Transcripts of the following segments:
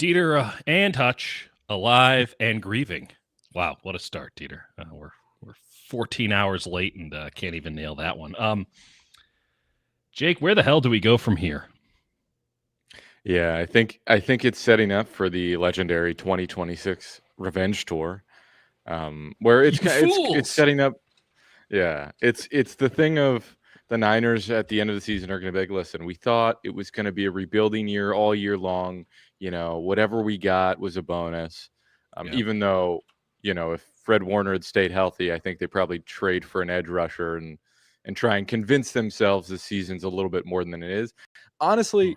Dieter and Hutch, alive and grieving. Wow, what a start, Dieter. We're 14 hours late and can't even nail that one. Jake, where the hell do we go from here? Yeah, I think it's setting up for the legendary 2026 Revenge Tour, where it's Fools! setting up. Yeah, it's the thing of the Niners at the end of the season are going to be like, listen, we thought it was going to be a rebuilding year all year long. Whatever we got was a bonus. Yeah. Even though, if Fred Warner had stayed healthy, I think they probably trade for an edge rusher and try and convince themselves the season's a little bit more than it is. Honestly,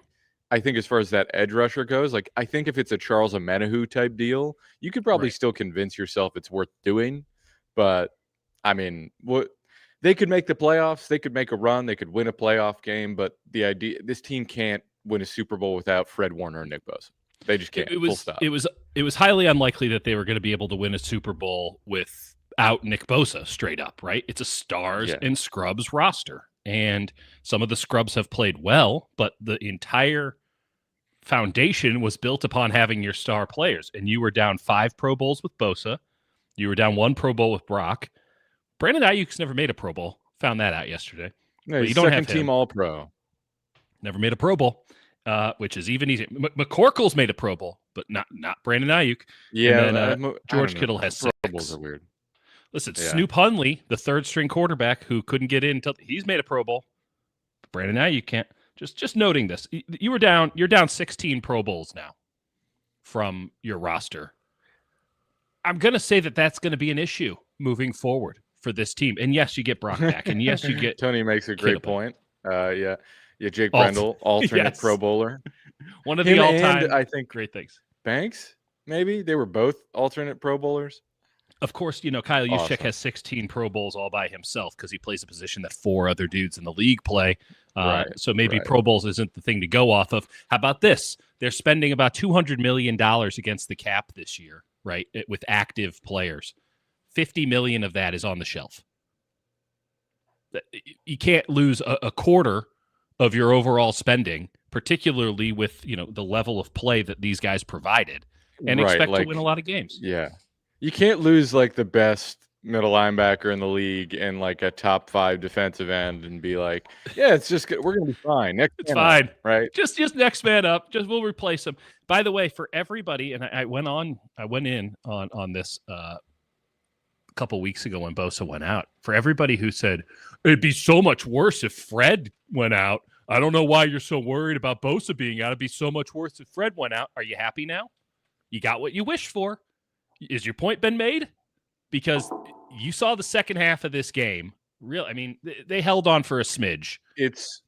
I think as far as that edge rusher goes, like I think if it's a Charles Omenihu type deal, you could probably Right. still convince yourself it's worth doing. But I mean, what they could make the playoffs, they could make a run, they could win a playoff game, but the idea this team can't win a Super Bowl without Fred Warner and Nick Bosa. They just can't. It Full was stop. it was highly unlikely that they were going to be able to win a Super Bowl without Nick Bosa straight up, right? It's a stars and scrubs roster. And some of the scrubs have played well, but the entire foundation was built upon having your star players. And you were down 5 Pro Bowls with Bosa. You were down 1 Pro Bowl with Brock. Brandon Ayuk's never made a Pro Bowl. Found that out yesterday. No, but you don't have team All-Pro. Never made a Pro Bowl, which is even easier. McCorkle's made a Pro Bowl, but not Brandon Ayuk. Yeah, and then, George Kittle has 6. Pro Bowls are weird. Listen, Snoop Hundley, the third-string quarterback who couldn't get in until he's made a Pro Bowl. Brandon Ayuk can't. Just noting this, you're down 16 Pro Bowls now from your roster. I'm going to say that that's going to be an issue moving forward for this team. And yes, you get Brock back, and yes, you get Tony makes a great point. Yeah, Jake Brendel, alternate Pro Bowler, one of the all-time, and I think great things. Banks, maybe they were both alternate Pro Bowlers. Of course, Kyle Juszczyk has 16 Pro Bowls all by himself because he plays a position that 4 other dudes in the league play. So maybe Pro Bowls isn't the thing to go off of. How about this? They're spending about $200 million against the cap this year, right, with active players. $50 million of that is on the shelf. You can't lose a quarter of your overall spending, particularly with the level of play that these guys provided, and expect to win a lot of games. Yeah. You can't lose like the best middle linebacker in the league and like a top 5 defensive end and be like, yeah, it's just we're gonna be fine. It's fine, right? Just next man up. We'll replace him. By the way, for everybody, and I went in on this a couple weeks ago when Bosa went out. For everybody who said it'd be so much worse if Fred went out, I don't know why you're so worried about Bosa being out. It'd be so much worse if Fred went out. Are you happy now? You got what you wished for. Is your point been made? Because you saw the second half of this game. They held on for a smidge. It's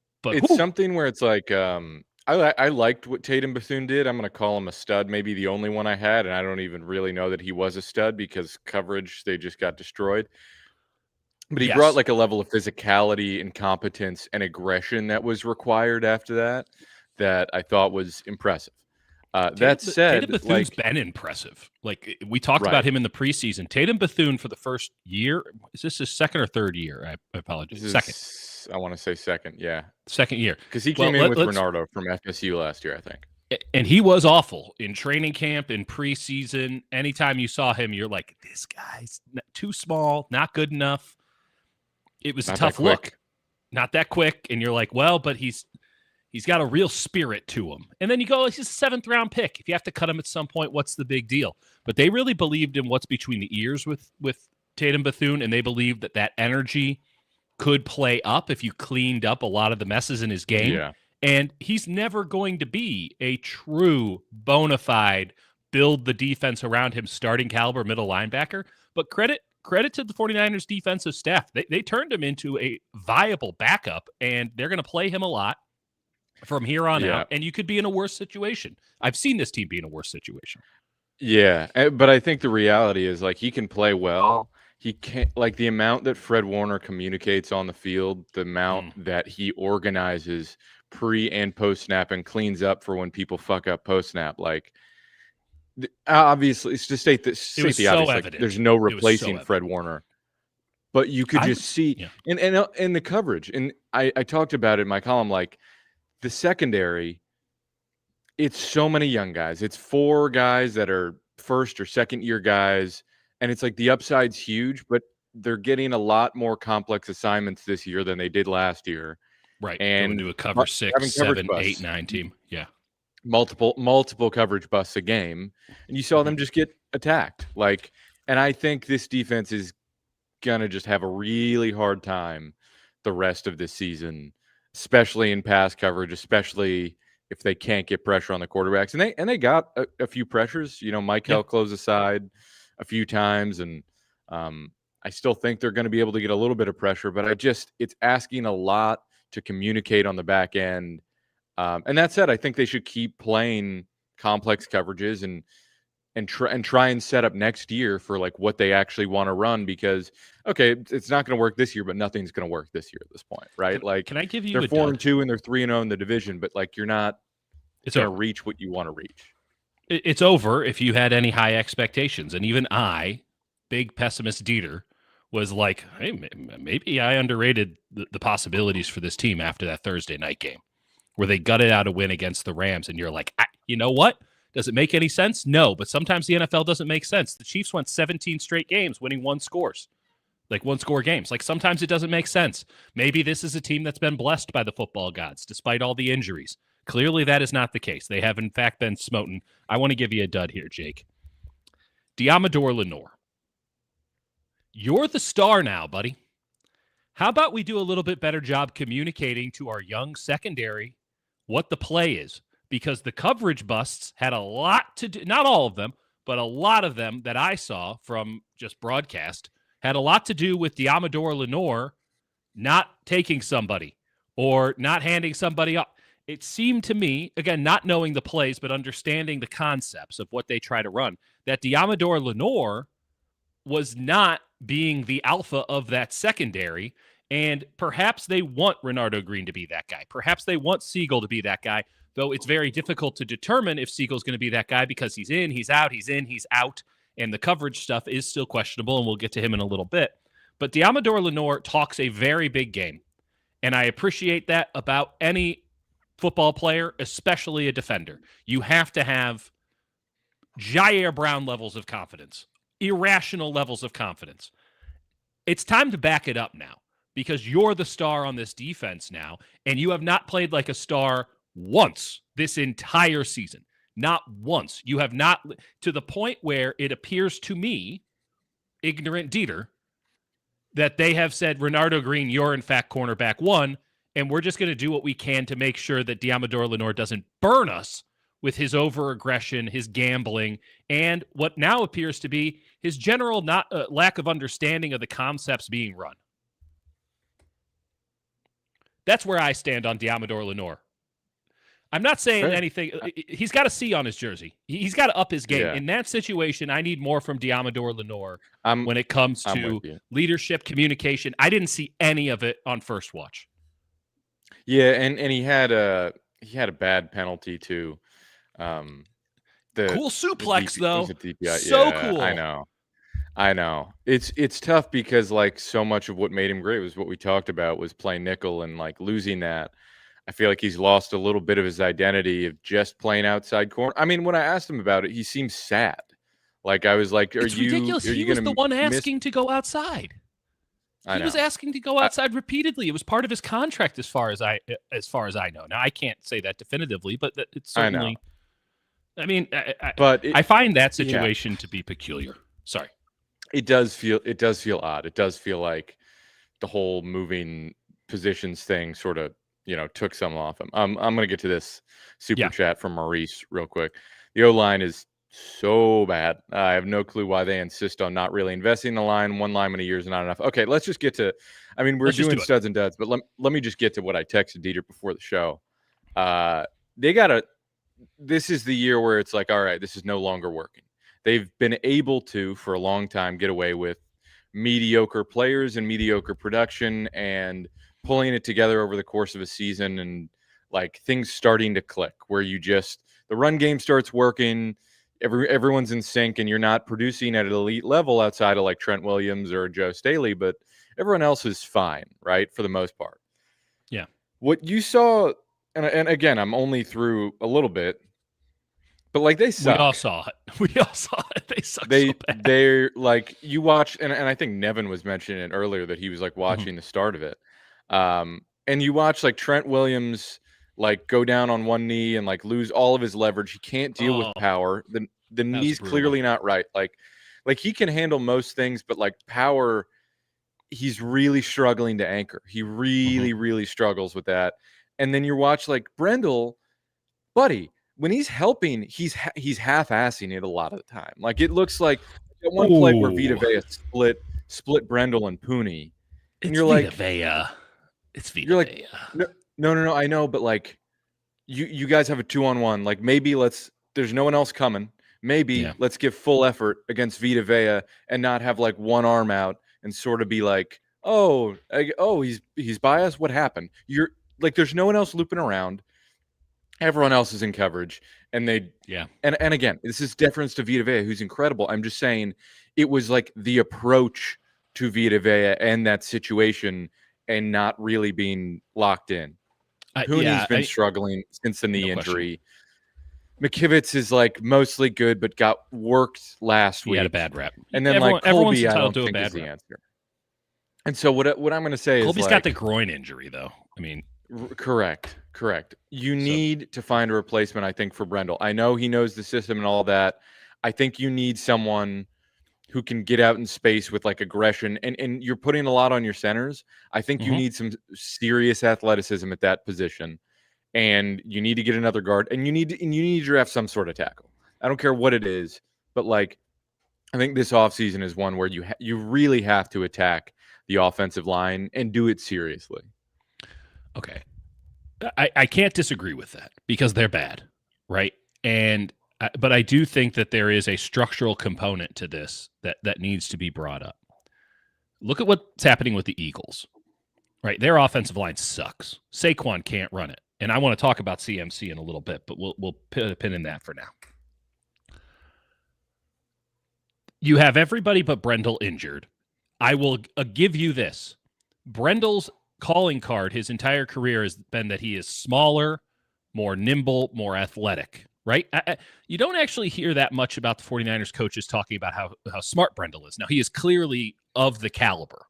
something where it's like I liked what Tatum Bethune did. I'm going to call him a stud, maybe the only one I had, and I don't even really know that he was a stud because coverage, they just got destroyed. But he brought like a level of physicality and competence and aggression that was required after that I thought was impressive. That said, Tatum Bethune's been impressive. Like we talked about him in the preseason. Tatum Bethune for the first year. Is this his second or third year? I apologize. Second. I want to say second. Yeah, second year because he came in with Bernardo from FSU last year, I think. And he was awful in training camp, in preseason. Anytime you saw him, you're like, this guy's too small, not good enough. It was a tough look. Not that quick, and you're like, well, but he's got a real spirit to him. And then you go, he's a 7th-round pick. If you have to cut him at some point, what's the big deal? But they really believed in what's between the ears with Tatum Bethune, and they believed that energy could play up if you cleaned up a lot of the messes in his game. Yeah. And he's never going to be a true, bona fide, build the defense around him, starting caliber middle linebacker. But credit to the 49ers defensive staff. They turned him into a viable backup, and they're going to play him a lot from here on out, and you could be in a worse situation. I've seen this team be in a worse situation. Yeah, but I think the reality is like he can play well. He can't like the amount that Fred Warner communicates on the field, the amount that he organizes pre and post snap and cleans up for when people fuck up post snap. Like obviously, it's to state the obvious. Like, there's no replacing Fred Warner. But you could just see and the coverage. And I talked about it in my column, like the secondary, it's so many young guys. It's 4 guys that are first or second year guys, and it's like the upside's huge, but they're getting a lot more complex assignments this year than they did last year. Right. Going And to a cover 6, having coverage 7, 8, busts, 9 team. Yeah. multiple coverage busts a game, and you saw them just get attacked. Like, and I think this defense is gonna just have a really hard time the rest of this season, especially in pass coverage, especially if they can't get pressure on the quarterbacks. And they got a few pressures. You know, Mike Hill closed aside a few times, and I still think they're going to be able to get a little bit of pressure. But it's asking a lot to communicate on the back end. And that said, I think they should keep playing complex coverages and try and set up next year for like what they actually want to run, because okay, it's not going to work this year, but nothing's going to work this year at this point, right? Can I give you they're a 4-2 and they're 3-0 in the division, but like you're not going to reach what you want to reach. It's over if you had any high expectations, and even I, big pessimist Dieter, was like, hey, maybe I underrated the possibilities for this team after that Thursday night game where they gutted out a win against the Rams, and you're like, you know what? Does it make any sense? No, but sometimes the NFL doesn't make sense. The Chiefs went 17 straight games winning one-score games. Like sometimes it doesn't make sense. Maybe this is a team that's been blessed by the football gods despite all the injuries. Clearly that is not the case. They have in fact been smoten. I want to give you a dud here, Jake. Diamador Lenore. You're the star now, buddy. How about we do a little bit better job communicating to our young secondary what the play is? Because the coverage busts had a lot to do, not all of them, but a lot of them that I saw from just broadcast had a lot to do with Diamador Lenore not taking somebody or not handing somebody up. It seemed to me, again, not knowing the plays, but understanding the concepts of what they try to run, that Diamador Lenore was not being the alpha of that secondary. And perhaps they want Renardo Green to be that guy. Perhaps they want Siegel to be that guy, though it's very difficult to determine if Siegel's going to be that guy because he's in, he's out, he's in, he's out, and the coverage stuff is still questionable, and we'll get to him in a little bit. But Diamador Lenore talks a very big game, and I appreciate that about any football player, especially a defender. You have to have Jair Brown levels of confidence, irrational levels of confidence. It's time to back it up now because you're the star on this defense now, and you have not played like a star once this entire season. Not once. You have not, to the point where it appears to me, ignorant Dieter, that they have said, Renardo Green, you're in fact cornerback 1, and we're just going to do what we can to make sure that Diamador Lenore doesn't burn us with his over-aggression, his gambling, and what now appears to be his general lack of understanding of the concepts being run. That's where I stand on Diamador Lenore. I'm not saying anything. He's got a C on his jersey. He's got to up his game. Yeah. In that situation, I need more from Diamador Lenore when it comes to leadership, communication. I didn't see any of it on first watch. Yeah, and he had a bad penalty too. Cool suplex though. So cool. I know. It's tough because like so much of what made him great was what we talked about was playing nickel, and like losing that. I feel like he's lost a little bit of his identity of just playing outside corner. I mean, when I asked him about it, he seemed sad. Like I was like, it's ridiculous. He was the one asking to go outside. He was asking to go outside repeatedly. It was part of his contract as far as I know. Now I can't say that definitively, but it's certainly I mean, I find that situation to be peculiar. Sorry. It does feel odd. It does feel like the whole moving positions thing sort of, took some off him. I'm going to get to this super chat from Maurice real quick. The O-line is so bad. I have no clue why they insist on not really investing in the line. One lineman a year is not enough. Okay, let's just get to – I mean, we're doing studs and duds, but let me just get to what I texted Dieter before the show. They got to – this is the year where it's like, all right, this is no longer working. They've been able to, for a long time, get away with mediocre players and mediocre production and – pulling it together over the course of a season and like things starting to click where the run game starts working, everyone's in sync, and you're not producing at an elite level outside of like Trent Williams or Joe Staley, but everyone else is fine, right? For the most part. Yeah. What you saw, and again, I'm only through a little bit, But like they suck. We all saw it. We all saw it. They suck They so bad. they're like you watch, and I think Nevin was mentioning it earlier that he was like watching the start of it. And you watch like Trent Williams like go down on one knee and like lose all of his leverage. He can't deal with power. The knee's clearly not right. Like he can handle most things, but like power, he's really struggling to anchor. He really, really struggles with that. And then you watch like Brendel, buddy, when he's helping, he's half-assing it a lot of the time. Like it looks like that one play where Vita Vea split Brendel and Pooney. And It's you're Vita like, Vea. It's Vita you're Vea. like, no, I know, but like you guys have a 2-on-1. Like maybe there's no one else coming. Maybe let's give full effort against Vita Vea and not have like one arm out and sort of be like, he's by us. What happened? You're like, there's no one else looping around. Everyone else is in coverage, and and again, this is deference to Vita Vea, who's incredible. I'm just saying, it was like the approach to Vita Vea and that situation, and not really being locked in. Pooney's been struggling since the knee injury. McKivitz is like mostly good, but got worked last week. He had a bad rep, and then like Colby, I don't think is the answer. And so what I'm going to say is Colby's got the groin injury, though. I mean. Correct. You need to find a replacement, I think, for Brendel. I know he knows the system and all that. I think you need someone who can get out in space with like aggression, and you're putting a lot on your centers. I think you need some serious athleticism at that position, and you need to get another guard, and you need to draft some sort of tackle. I don't care what it is, but like I think this offseason is one where you really have to attack the offensive line and do it seriously. Okay. I can't disagree with that because they're bad, right? But I do think that there is a structural component to this that needs to be brought up. Look at what's happening with the Eagles, right? Their offensive line sucks. Saquon can't run it. And I want to talk about CMC in a little bit, but we'll put a pin in that for now. You have everybody but Brendel injured. I will give you this. Brendel's calling card his entire career has been that he is smaller, more nimble, more athletic, right? You don't actually hear that much about the 49ers coaches talking about how smart Brendel is. Now, he is clearly of the caliber,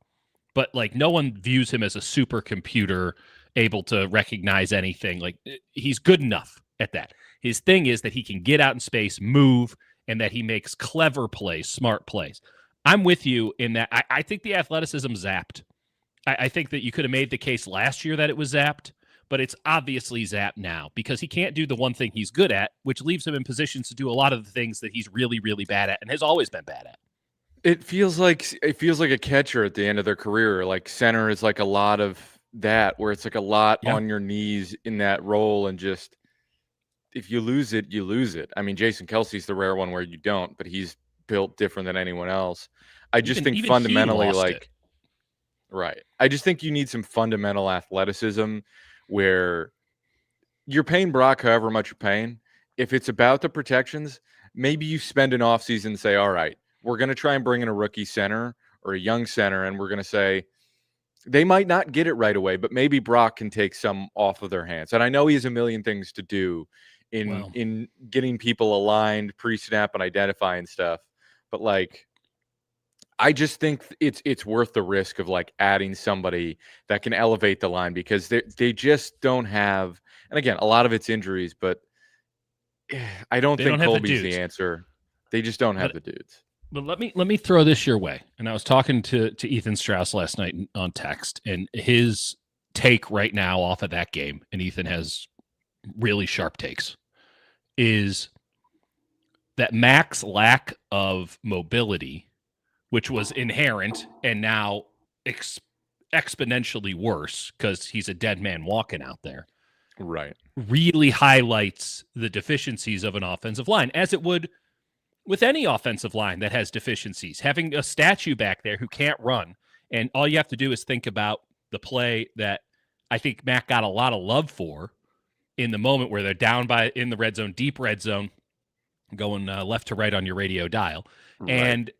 but like no one views him as a supercomputer able to recognize anything. Like he's good enough at that. His thing is that he can get out in space, move, and that he makes clever plays, smart plays. I'm with you in that. I think the athleticism zapped. I think that you could have made the case last year that it was zapped, but it's obviously zapped now because he can't do the one thing he's good at, which leaves him in positions to do a lot of the things that he's really, really bad at and has always been bad at. It feels like a catcher at the end of their career. Like center is like a lot of that, where it's like a lot on your knees in that role, and just if you lose it, you lose it. I mean, Jason Kelsey's the rare one where you don't, but he's built different than anyone else. I just think fundamentally, like. Right. I just think you need some fundamental athleticism where you're paying Brock however much you're paying. If it's about the protections, maybe you spend an offseason and say, all right, we're going to try and bring in a rookie center or a young center, and we're going to say they might not get it right away, but maybe Brock can take some off of their hands. And I know he has a million things to do in getting people aligned pre-snap and identifying stuff, but like I just think it's worth the risk of like adding somebody that can elevate the line, because they just don't have, and again, a lot of it's injuries, but I don't think Colby's the answer. They just don't have the dudes. But let me throw this your way. And I was talking to Ethan Strauss last night on text, and his take right now off of that game, and Ethan has really sharp takes, is that Mac's lack of mobility, which was inherent and now exponentially worse because he's a dead man walking out there, right, really highlights the deficiencies of an offensive line, as it would with any offensive line that has deficiencies. Having a statue back there who can't run, and all you have to do is think about the play that I think Mac got a lot of love for in the moment where they're down in the red zone, deep red zone, going left to right on your radio dial. Right. And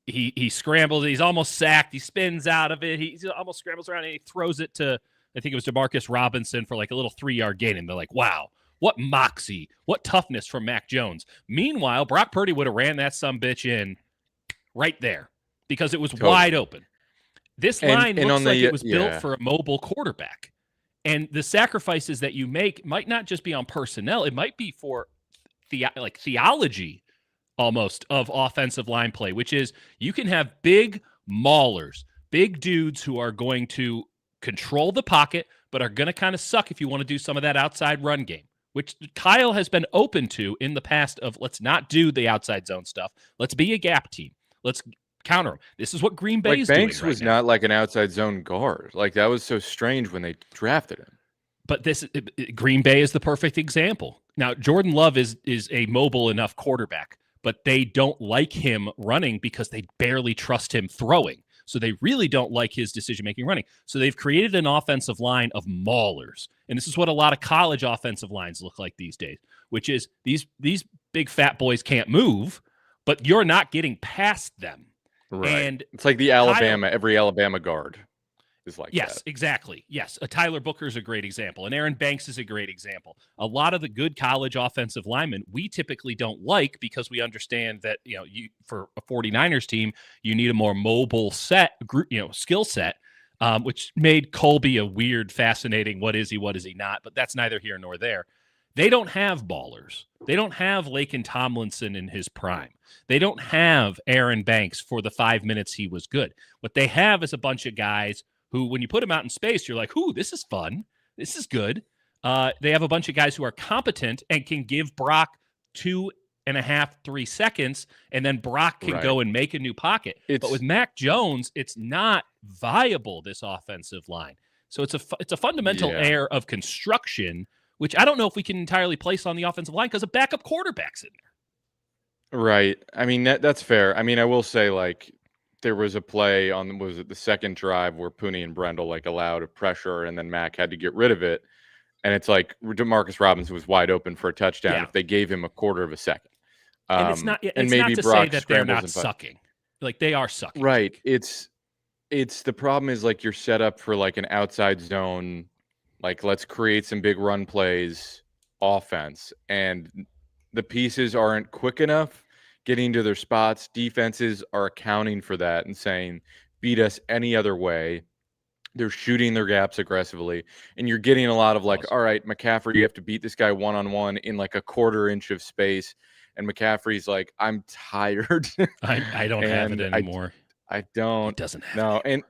he scrambles. He's almost sacked. He spins out of it. He almost scrambles around, and he throws it to, I think it was DeMarcus Robinson for like a little 3-yard gain. And they're like, wow, What moxie, what toughness from Mac Jones. Meanwhile, Brock Purdy would have ran that sumbitch in right there because it was wide open. This line looks like it was built for a mobile quarterback. And the sacrifices that you make might not just be on personnel. It might be for theology almost of offensive line play, which is you can have big maulers, big dudes who are going to control the pocket, but are going to kind of suck if you want to do some of that outside run game, which Kyle has been open to in the past of let's not do the outside zone stuff. Let's be a gap team. Let's counter them. This is what Green Bay is doing. Banks was not like an outside zone guard. Like that was so strange when they drafted him. But Green Bay is the perfect example. Now, Jordan Love is a mobile enough quarterback, but they don't like him running because they barely trust him throwing. So they really don't like his decision-making running. So they've created an offensive line of maulers. And this is what a lot of college offensive lines look like these days, which is these big fat boys can't move, but you're not getting past them. Right. And it's like the every Alabama guard is like yes, that. Exactly. Yes. A Tyler Booker is a great example. And Aaron Banks is a great example. A lot of the good college offensive linemen we typically don't like because we understand that, for a 49ers team, you need a more mobile skill set, which made Colby a weird, fascinating, what is he not? But that's neither here nor there. They don't have ballers. They don't have Laken Tomlinson in his prime. They don't have Aaron Banks for the 5 minutes he was good. What they have is a bunch of guys who, when you put them out in space, you're like, ooh, this is fun. This is good. They have a bunch of guys who are competent and can give Brock 2.5, 3 seconds, and then Brock can go and make a new pocket. But with Mac Jones, it's not viable, this offensive line. So it's a fundamental error of construction, which I don't know if we can entirely place on the offensive line because of backup quarterbacks in there. Right. I mean, that's fair. I mean, I will say, like, there was a play on, was it the second drive where Pooney and Brendel, like, allowed a pressure, and then Mac had to get rid of it. And it's like Demarcus Robinson was wide open for a touchdown if they gave him a quarter of a second. And it's not, it's maybe not to Brock say that they're not sucking. Like, they are sucking. Right. It's the problem is, like, you're set up for, like, an outside zone, like, let's create some big run plays offense. And the pieces aren't quick enough getting to their spots. Defenses are accounting for that and saying, beat us any other way. They're shooting their gaps aggressively. And you're getting a lot of like, all right, McCaffrey, you have to beat this guy one-on-one in like a quarter inch of space. And McCaffrey's like, I'm tired. I don't have it anymore. I don't. It doesn't have no. it. And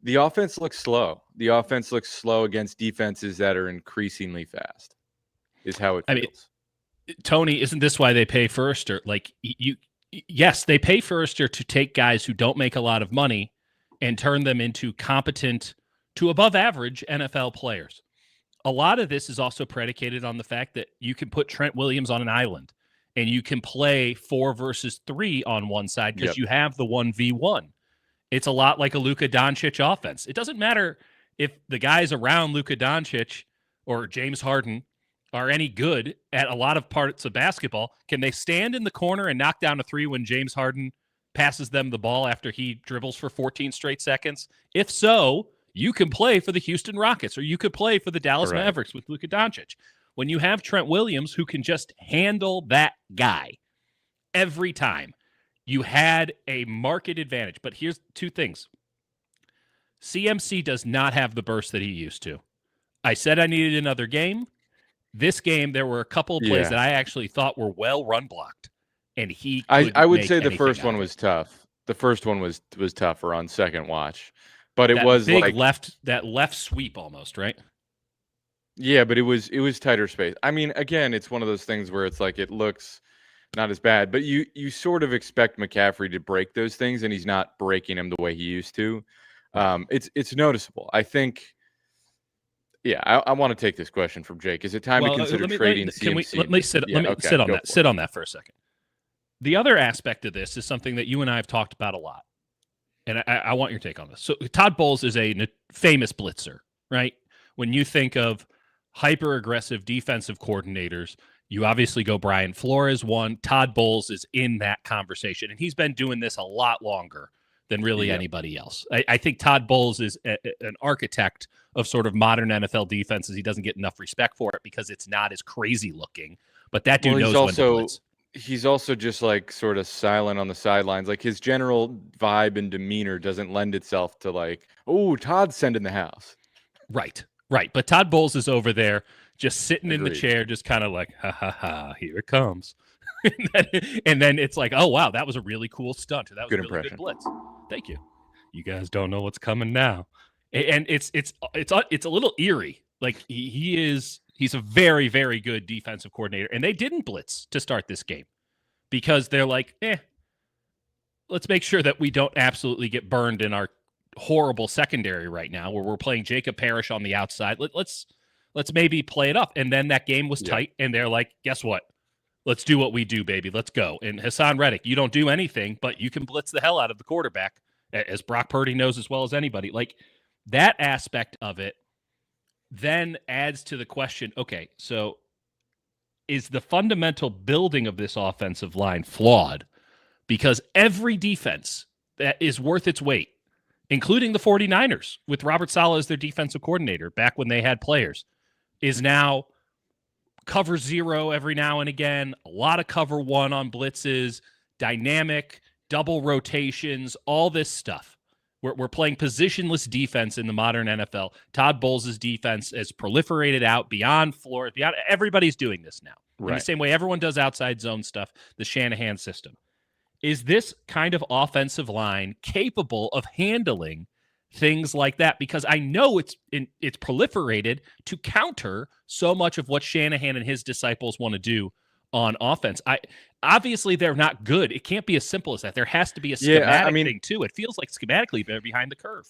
the offense looks slow. The offense looks slow against defenses that are increasingly fast, is how it feels. I mean, Tony, isn't this why they pay Forrester? Like, yes, they pay Forrester to take guys who don't make a lot of money and turn them into competent to above average NFL players. A lot of this is also predicated on the fact that you can put Trent Williams on an island and you can play 4 versus 3 on one side because you have the 1v1. It's a lot like a Luka Doncic offense. It doesn't matter if the guys around Luka Doncic or James Harden are any good at a lot of parts of basketball. Can they stand in the corner and knock down a 3 when James Harden passes them the ball after he dribbles for 14 straight seconds? If so, you can play for the Houston Rockets or you could play for the Dallas Mavericks with Luka Doncic. When you have Trent Williams who can just handle that guy every time, you had a market advantage. But here's 2 things. CMC does not have the burst that he used to. I said I needed another game. This game, there were a couple of plays that I actually thought were well run blocked. And I would say the first one was tough. The first one was tougher on second watch. But it was big like left sweep almost, right? Yeah, but it was tighter space. I mean, again, it's one of those things where it's like it looks not as bad, but you sort of expect McCaffrey to break those things, and he's not breaking them the way he used to. It's noticeable. I think. Yeah, I want to take this question from Jake. Is it time to consider trading CMC? Let me sit on that. Sit on that for a second. The other aspect of this is something that you and I have talked about a lot, and I want your take on this. So Todd Bowles is a famous blitzer, right? When you think of hyper-aggressive defensive coordinators, you obviously go Brian Flores one. Todd Bowles is in that conversation, and he's been doing this a lot longer than really anybody else. I think Todd Bowles is an architect of sort of modern NFL defenses. He doesn't get enough respect for it because it's not as crazy looking. But that dude knows when to blitz. He's also just like sort of silent on the sidelines. Like his general vibe and demeanor doesn't lend itself to like, oh, Todd's sending the house. Right. But Todd Bowles is over there just sitting in the chair, just kind of like, ha, ha, ha, here it comes. and then it's like, oh, wow, that was a really cool stunt. That was good a really impression. Good blitz. Thank you. You guys don't know what's coming now. And it's a little eerie. Like he's a very, very good defensive coordinator. And they didn't blitz to start this game because they're like, let's make sure that we don't absolutely get burned in our horrible secondary right now where we're playing Jacob Parrish on the outside. Let's maybe play it up. And then that game was tight. And they're like, guess what? Let's do what we do, baby. Let's go. And Hassan Reddick, you don't do anything, but you can blitz the hell out of the quarterback, as Brock Purdy knows as well as anybody. Like that aspect of it then adds to the question, okay, so is the fundamental building of this offensive line flawed? Because every defense that is worth its weight, including the 49ers with Robert Saleh as their defensive coordinator back when they had players, is now cover zero every now and again, a lot of cover one on blitzes, dynamic, double rotations, all this stuff. We're playing positionless defense in the modern NFL. Todd Bowles' defense has proliferated out beyond Florida. Everybody's doing this now. Right. In the same way everyone does outside zone stuff, the Shanahan system. Is this kind of offensive line capable of handling things like that? Because I know it's proliferated to counter so much of what Shanahan and his disciples want to do on offense. Obviously they're not good. It can't be as simple as that. There has to be a schematic thing too. It feels like schematically they're behind the curve.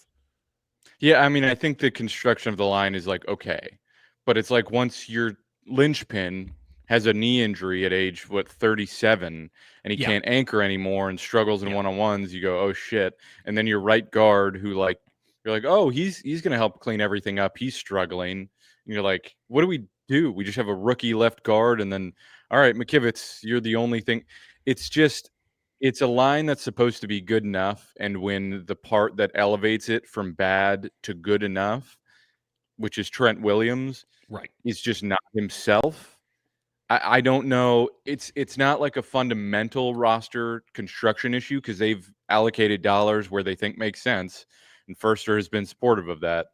Yeah, I mean, I think the construction of the line is like okay, but it's like once your linchpin has a knee injury at age 37 and he can't anchor anymore and struggles in one-on-ones, you go, oh shit. And then your right guard who like you're like, oh, he's going to help clean everything up. He's struggling. And you're like, what do? We just have a rookie left guard and then all right, McKivitz, you're the only thing. It's a line that's supposed to be good enough, and when the part that elevates it from bad to good enough, which is Trent Williams, right, is just not himself. I don't know. It's not like a fundamental roster construction issue because they've allocated dollars where they think makes sense, and Firster has been supportive of that.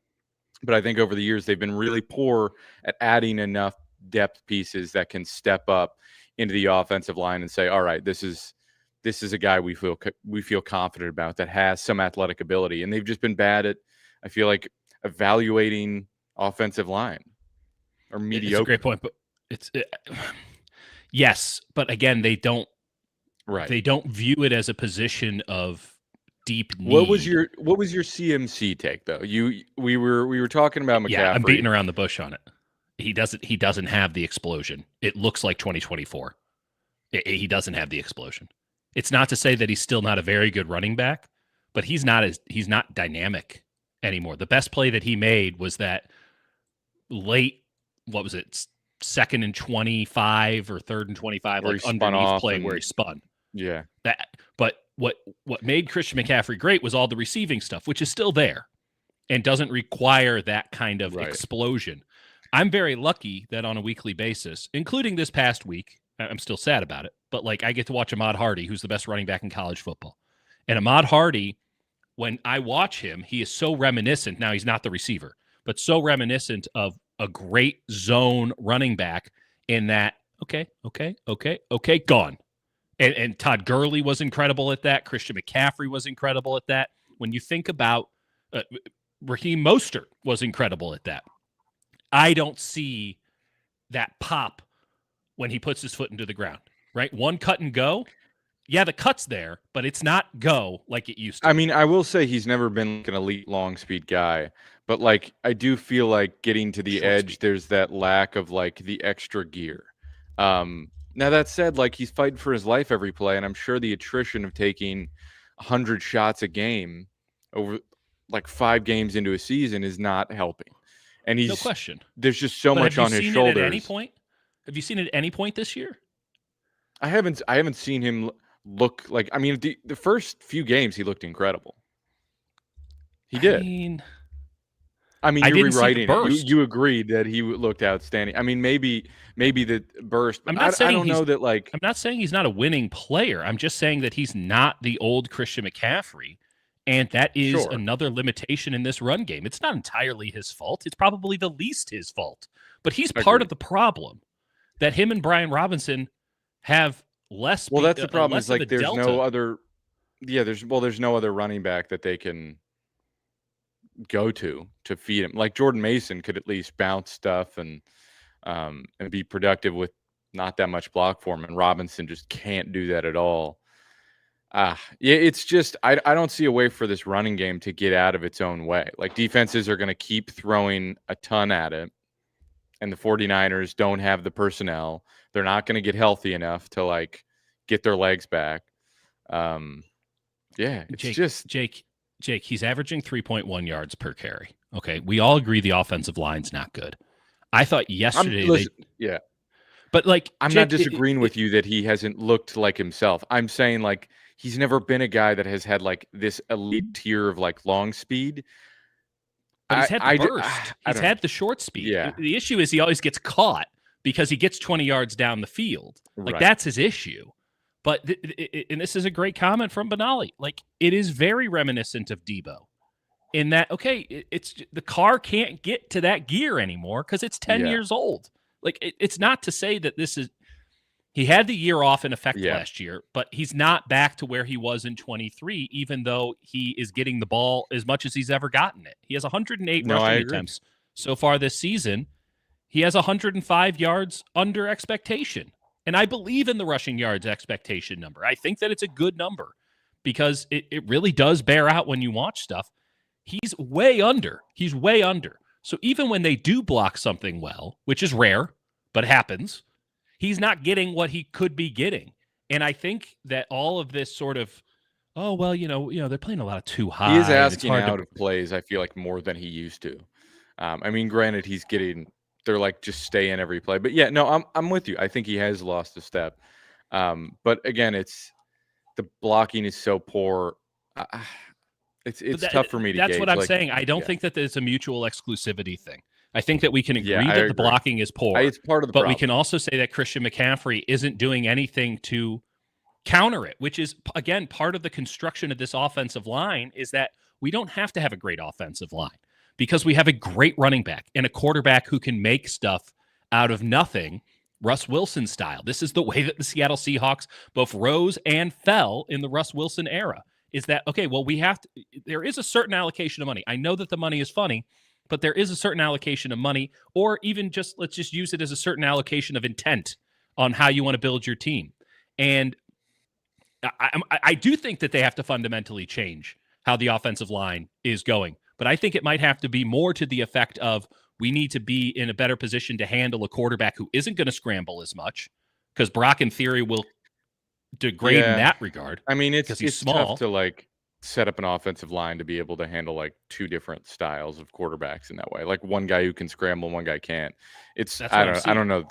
But I think over the years they've been really poor at adding enough depth pieces that can step up into the offensive line and say, all right, this is a guy we feel confident about that has some athletic ability. And they've just been bad at, I feel like, evaluating offensive line or mediocre. It's a great point, but yes, but again, they don't view it as a position of deep need. What was your CMC take though? We were talking about McCaffrey. Yeah, I'm beating around the bush on it. He doesn't have the explosion. It looks like 2024. He doesn't have the explosion. It's not to say that he's still not a very good running back, but he's not dynamic anymore. The best play that he made was that late, what was it, 2nd and 25 or 3rd and 25, where like underneath play where he spun. Yeah. But what made Christian McCaffrey great was all the receiving stuff, which is still there and doesn't require that kind of explosion. I'm very lucky that on a weekly basis, including this past week, I'm still sad about it, but like I get to watch Ahmad Hardy, who's the best running back in college football. And Ahmad Hardy, when I watch him, he is so reminiscent. Now he's not the receiver, but so reminiscent of a great zone running back in that, okay, gone. And Todd Gurley was incredible at that. Christian McCaffrey was incredible at that. When you think about Raheem Mostert was incredible at that. I don't see that pop when he puts his foot into the ground, right? One cut and go. Yeah, the cut's there, but it's not go like it used to. I mean, I will say he's never been like an elite long speed guy, but like I do feel like getting to the edge, speed. There's that lack of like the extra gear. Now that said, like he's fighting for his life every play, and I'm sure the attrition of taking 100 shots a game over like 5 games into a season is not helping. And he's no question. There's just so much on his shoulders. At any point? Have you seen it at any point this year? I haven't seen him look like, I mean, the first few games he looked incredible. He I did. mean, I mean, I you're didn't see the rewriting it. burst. You agreed that he looked outstanding. I mean, maybe the burst, but I'm not I saying don't know that, like, I'm not saying he's not a winning player. I'm just saying that he's not the old Christian McCaffrey. And that is sure, another limitation in this run game. It's not entirely his fault. It's probably the least his fault. But he's part of agreed. the problem that him and Brian Robinson have less Well, that's the problem, is less of a like there's no delta. other, yeah, there's no other running back that they can go to feed him. Like Jordan Mason could at least bounce stuff and be productive with not that much block for him, and Robinson just can't do that at all. Yeah, it's just I don't see a way for this running game to get out of its own way. Like, defenses are going to keep throwing a ton at it, and the 49ers don't have the personnel. They're not going to get healthy enough to, like, get their legs back. Yeah, it's Jake, he's averaging 3.1 yards per carry. Okay, we all agree the offensive line's not good. I thought yesterday yeah. But like, I'm Jake, not disagreeing with you that he hasn't looked like himself. I'm saying, like, he's never been a guy that has had, like, this elite tier of, like, long speed. But he's had the burst. He's had know. the short speed. Yeah. The issue is he always gets caught because he gets 20 yards down the field. Like, Right. that's his issue. But and this is a great comment from Benali. Like, it is very reminiscent of Debo in that, okay, it's the car can't get to that gear anymore because it's 10 years old. Like, it's not to say that this is – he had the year off in effect last year, but he's not back to where he was in 23, even though he is getting the ball as much as he's ever gotten it. He has 108 rushing attempts so far this season. He has 105 yards under expectation. And I believe in the rushing yards expectation number. I think that it's a good number because it really does bear out when you watch stuff. He's way under. He's way under. So even when they do block something well, which is rare, but happens, he's not getting what he could be getting. And I think that all of this sort of, oh, well, you know, they're playing a lot of too high. He is asking out of plays, I feel like, more than he used to. I mean, granted, he's getting, they're like, just stay in every play. But yeah, no, I'm with you. I think he has lost a step. But again, it's the blocking is so poor. It's tough for me to gauge. That's what I'm saying. I don't think that there's a mutual exclusivity thing. I think that we can agree that the blocking is poor. It's part of the problem. But we can also say that Christian McCaffrey isn't doing anything to counter it, which is, again, part of the construction of this offensive line is that we don't have to have a great offensive line because we have a great running back and a quarterback who can make stuff out of nothing, Russ Wilson style. This is the way that the Seattle Seahawks both rose and fell in the Russ Wilson era. Is that, okay, well, there is a certain allocation of money. I know that the money is funny, but there is a certain allocation of money, or even just, let's just use it as a certain allocation of intent on how you want to build your team. And I do think that they have to fundamentally change how the offensive line is going. But I think it might have to be more to the effect of we need to be in a better position to handle a quarterback who isn't going to scramble as much, because Brock, in theory, will degrade in that regard. I mean, it's small. tough to, like, set up an offensive line to be able to handle, like, two different styles of quarterbacks in that way. Like, one guy who can scramble, one guy can't. I don't know.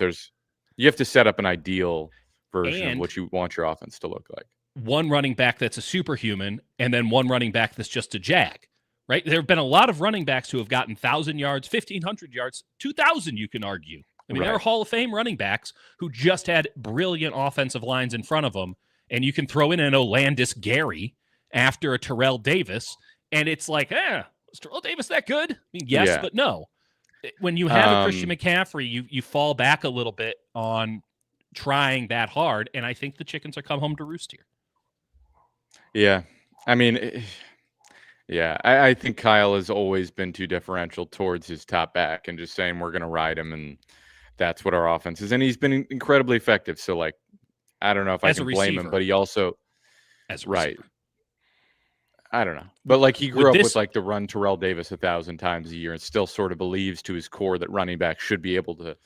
You have to set up an ideal version of what you want your offense to look like. One running back that's a superhuman, and then one running back that's just a jag. Right? There have been a lot of running backs who have gotten 1,000 yards, 1,500 yards, 2,000, you can argue. I mean, there are Hall of Fame running backs who just had brilliant offensive lines in front of them, and you can throw in an Olandis Gary after a Terrell Davis, and it's like, is Terrell Davis that good? I mean, yes, but no. When you have a Christian McCaffrey, you fall back a little bit on trying that hard, and I think the chickens are come home to roost here. Yeah. I mean, yeah, I think Kyle has always been too differential towards his top back and just saying we're going to ride him, and that's what our offense is. And he's been incredibly effective. So, like, I don't know if I can blame him, but he also – as a receiver. I don't know. But, like, he grew up with, like, the run Terrell Davis 1,000 times a year and still sort of believes to his core that running backs should be able to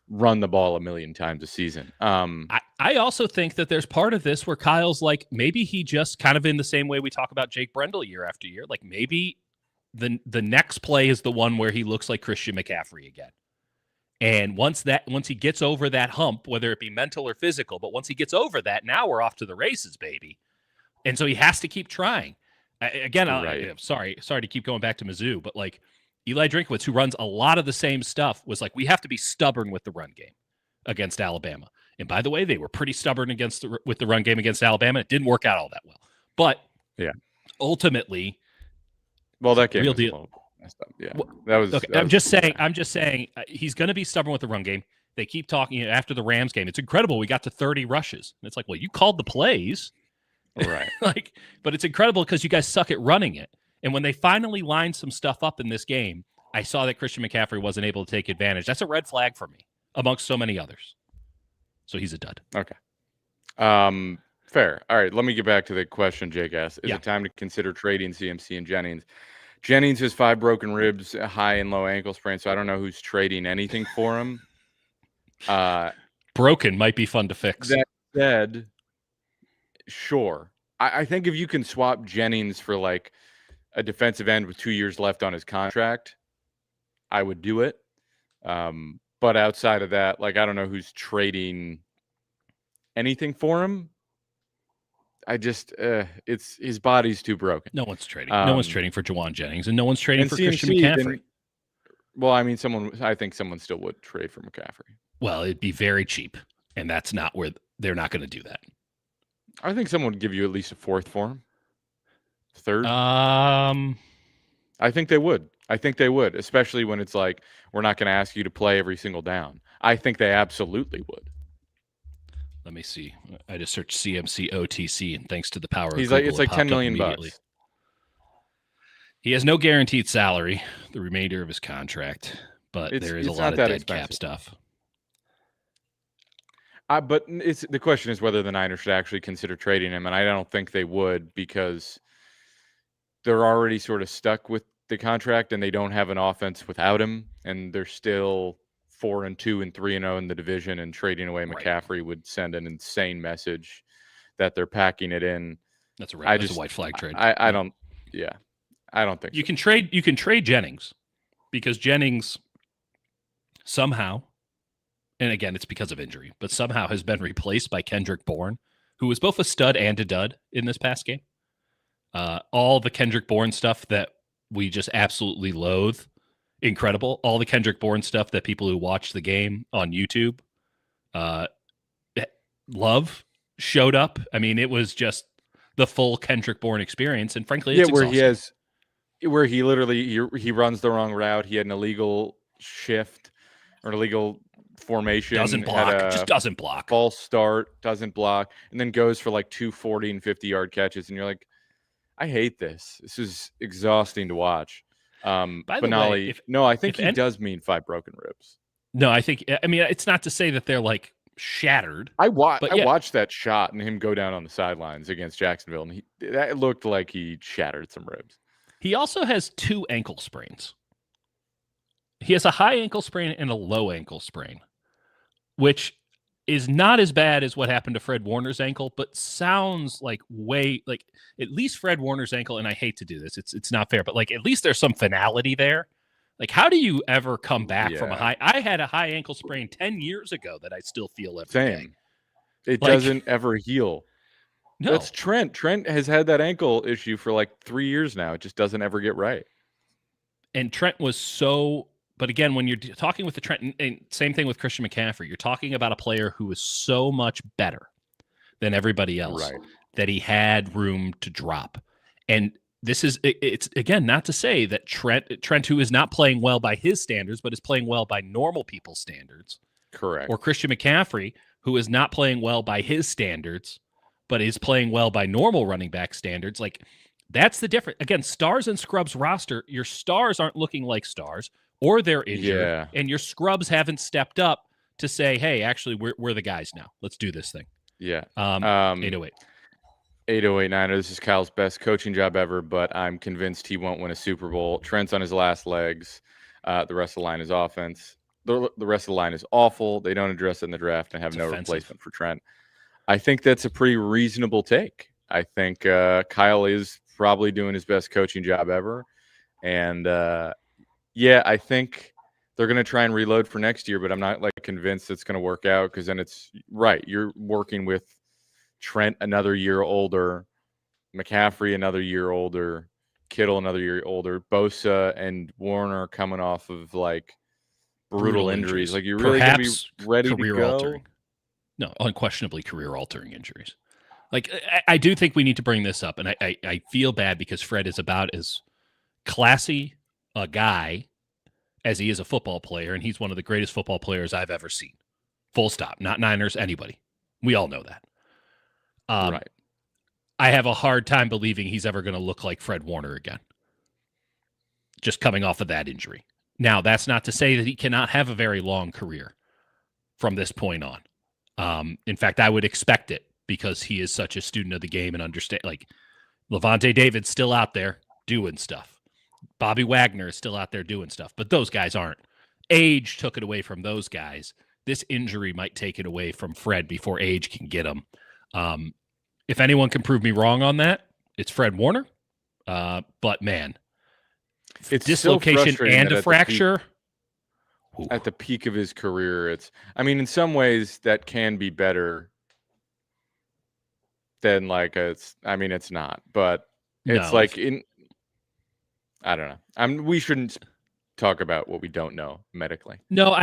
run the ball 1,000,000 times a season. I also think that there's part of this where Kyle's like, maybe he just kind of in the same way we talk about Jake Brendel year after year, like maybe the next play is the one where he looks like Christian McCaffrey again. And once he gets over that hump, whether it be mental or physical, but once he gets over that, now we're off to the races, baby. And so he has to keep trying. Again, I'm sorry to keep going back to Mizzou, but like Eli Drinkwitz, who runs a lot of the same stuff, was like, we have to be stubborn with the run game against Alabama. And by the way, they were pretty stubborn with the run game against Alabama. It didn't work out all that well. But ultimately, that game real was deal. Yeah, that was. Okay, I'm just saying he's going to be stubborn with the run game. They keep talking after the Rams game. It's incredible. We got to 30 rushes. And it's like, well, you called the plays. Right. But it's incredible because you guys suck at running it. And when they finally lined some stuff up in this game, I saw that Christian McCaffrey wasn't able to take advantage. That's a red flag for me, amongst so many others. So he's a dud. Okay. Fair. All right. Let me get back to the question Jake asked. Is it time to consider trading CMC and Jennings? Jennings has 5 broken ribs, a high and low ankle sprain, so I don't know who's trading anything for him. Broken might be fun to fix. That said, sure. I think if you can swap Jennings for like a defensive end with 2 years left on his contract, I would do it. But outside of that, like, I don't know who's trading anything for him. I just, it's his body's too broken. No one's trading. No one's trading for Juwan Jennings, and no one's trading for Christian McCaffrey. Well, I mean, I think someone still would trade for McCaffrey. Well, it'd be very cheap, and that's not where they're not going to do that. I think someone would give you at least a 4th for him. 3rd. I think they would. Especially when it's like, we're not going to ask you to play every single down. I think they absolutely would. Let me see. I just searched CMC OTC, and thanks to the power of Google, it's like $10 million bucks. He has no guaranteed salary the remainder of his contract, but there is a lot of dead cap stuff. But the question is whether the Niners should actually consider trading him, and I don't think they would, because they're already sort of stuck with the contract, and they don't have an offense without him, and they're still 4-2 and 3-0 in the division, and trading away McCaffrey would send an insane message that they're packing it in. That's a white flag trade. I don't think you can trade. You can trade Jennings, because Jennings somehow, and again, it's because of injury, but somehow has been replaced by Kendrick Bourne, who was both a stud and a dud in this past game. All the Kendrick Bourne stuff that we just absolutely loathe, incredible. All the Kendrick Bourne stuff that people who watch the game on YouTube love showed up. I mean, it was just the full Kendrick Bourne experience, and frankly, it's exhausting. Where he literally he runs the wrong route. He had an illegal shift or an illegal formation. Doesn't block. Just doesn't block. False start. Doesn't block, and then goes for like 240 and 50-yard catches, and you're like, I hate this. This is exhausting to watch. By the way, I think he does mean 5 broken ribs. No, I mean, it's not to say that they're like shattered. I watched that shot and him go down on the sidelines against Jacksonville, and that looked like he shattered some ribs. He also has 2 ankle sprains. He has a high ankle sprain and a low ankle sprain, which is not as bad as what happened to Fred Warner's ankle, but sounds like at least Fred Warner's ankle, and I hate to do this, it's not fair, but like at least there's some finality there. Like, how do you ever come back from a high? I had a high ankle sprain 10 years ago that I still feel every day. It doesn't ever heal. No. That's Trent. Trent has had that ankle issue for like 3 years now. It just doesn't ever get right. And Trent was so, but again, when you're talking with the Trent, and same thing with Christian McCaffrey, you're talking about a player who is so much better than everybody else that he had room to drop. And it's again, not to say that Trent, who is not playing well by his standards, but is playing well by normal people's standards. Correct. Or Christian McCaffrey, who is not playing well by his standards, but is playing well by normal running back standards. Like, that's the difference. Again, stars and scrubs roster, your stars aren't looking like stars, or they're injured, and your scrubs haven't stepped up to say, hey, actually, we're the guys now. Let's do this thing. Yeah. 808. 808 Niner. This is Kyle's best coaching job ever, but I'm convinced he won't win a Super Bowl. Trent's on his last legs. The rest of the line is offense. The rest of the line is awful. They don't address it in the draft and have no replacement for Trent. I think that's a pretty reasonable take. I think Kyle is probably doing his best coaching job ever. And, I think they're going to try and reload for next year, but I'm not like convinced it's going to work out because then it's right. You're working with Trent another year older, McCaffrey another year older, Kittle another year older, Bosa and Warner coming off of like brutal injuries. Like you're really going to be ready to go. Altering. No, unquestionably career-altering injuries. Like I do think we need to bring this up, and I feel bad because Fred is about as classy a guy as he is a football player, and he's one of the greatest football players I've ever seen. Full stop. Not Niners, anybody. We all know that. Right. I have a hard time believing he's ever going to look like Fred Warner again, just coming off of that injury. Now, that's not to say that he cannot have a very long career from this point on. In fact, I would expect it because he is such a student of the game and understand. Like Levante David's still out there doing stuff. Bobby Wagner is still out there doing stuff, but those guys aren't. Age took it away from those guys. This injury might take it away from Fred before age can get him. If anyone can prove me wrong on that, it's Fred Warner. But man, it's dislocation so and a fracture. At the peak of his career, in some ways that can be better than it's not, but it's I don't know. We shouldn't talk about what we don't know medically. No,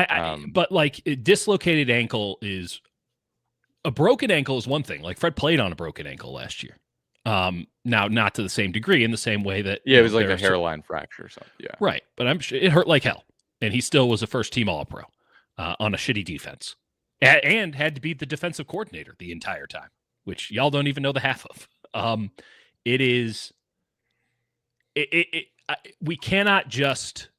but dislocated ankle is a broken ankle is one thing. Like Fred played on a broken ankle last year. Now, not to the same degree, in the same way that it was like a hairline fracture or something. Yeah, right. But I'm sure it hurt like hell. And he still was a first-team All-Pro on a shitty defense, and had to be the defensive coordinator the entire time, which y'all don't even know the half of. We cannot just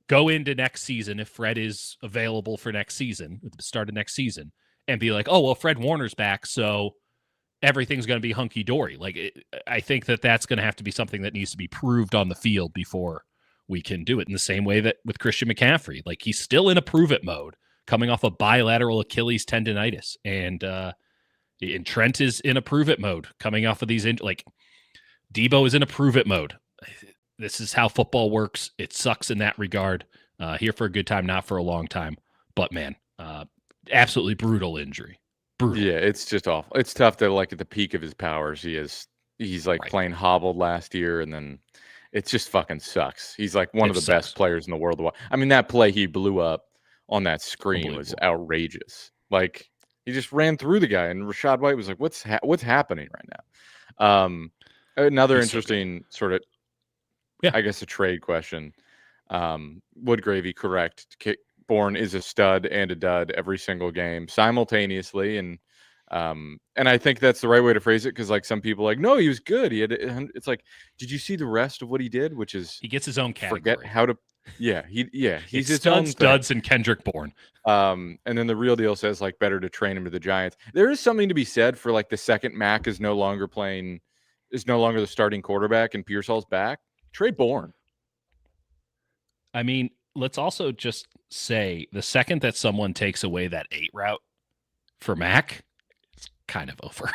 go into next season if Fred is available for next season, at the start of next season, and be like, oh, well, Fred Warner's back, so everything's going to be hunky-dory. I think that's going to have to be something that needs to be proved on the field before we can do it, in the same way that with Christian McCaffrey. He's still in a prove-it mode, coming off a bilateral Achilles tendonitis. And Trent is in a prove-it mode, coming off of these Debo is in a prove-it mode. This is how football works. It sucks in that regard. Here for a good time, not for a long time. But, man, absolutely brutal injury. Brutal. Yeah, it's just awful. It's tough to, at the peak of his powers, he's right. Playing hobbled last year, and then it just fucking sucks. He's one of the best players in the world. That play he blew up on that screen was outrageous. He just ran through the guy, and Rachaad White was like, what's happening right now? Another interesting sort of, I guess, a trade question. Woodgravy, correct. Bourne is a stud and a dud every single game simultaneously. And I think that's the right way to phrase it, because some people no, he was good. It's did you see the rest of what he did? Which is he gets his own category. Forget how to, he's his studs, duds, and Kendrick Bourne. And then the real deal says better to train him to the Giants. There is something to be said for the second Mac is no longer the starting quarterback and Pearsall's back. Trade Bourne. Let's also just say the second that someone takes away that 8 route for Mac, it's kind of over.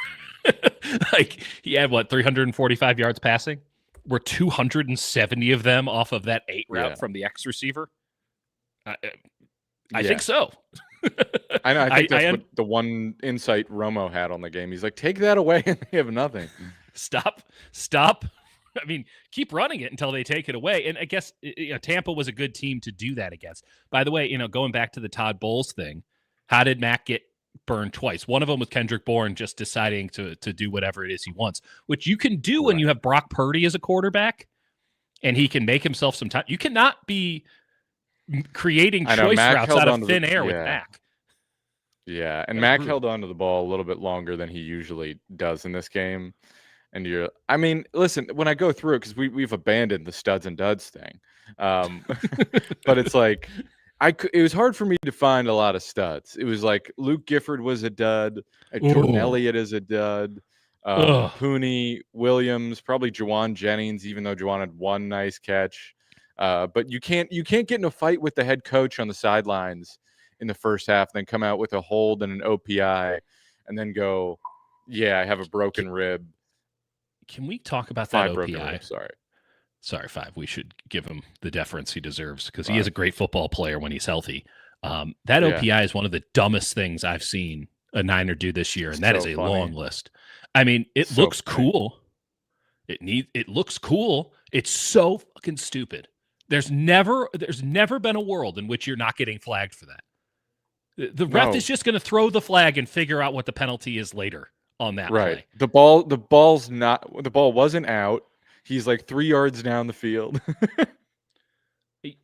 He had 345 yards passing? Were 270 of them off of that 8 route from the X receiver? I think so. I know. I think that's what the one insight Romo had on the game. He's take that away and they have nothing. Stop. Keep running it until they take it away. And I guess Tampa was a good team to do that against. By the way, going back to the Todd Bowles thing, how did Mac get burned twice? One of them was Kendrick Bourne just deciding to do whatever it is he wants, which you can do when you have Brock Purdy as a quarterback and he can make himself some time. You cannot be creating choice routes out of thin air with Mac. Yeah, and Mac held on to the ball a little bit longer than he usually does in this game. And listen, when I go through it, because we've abandoned the studs and duds thing, but it's it was hard for me to find a lot of studs. It was Luke Gifford was a dud, Jordan Elliott is a dud, Pooney, Williams, probably Juwan Jennings, even though Juwan had one nice catch. But you can't get in a fight with the head coach on the sidelines in the first half, then come out with a hold and an OPI, and then go, I have a broken rib. Can we talk about that OPI? Sorry. Sorry, 5. We should give him the deference he deserves because 5. he is a great football player when he's healthy. That Yeah. OPI is one of the dumbest things I've seen a Niner do this year, and that is a funny. long list. I mean, it looks cool. It looks cool. It's so fucking stupid. There's never been a world in which you're not getting flagged for that. The ref is just going to throw the flag and figure out what the penalty is later on that play. The ball wasn't out. He's like 3 yards down the field.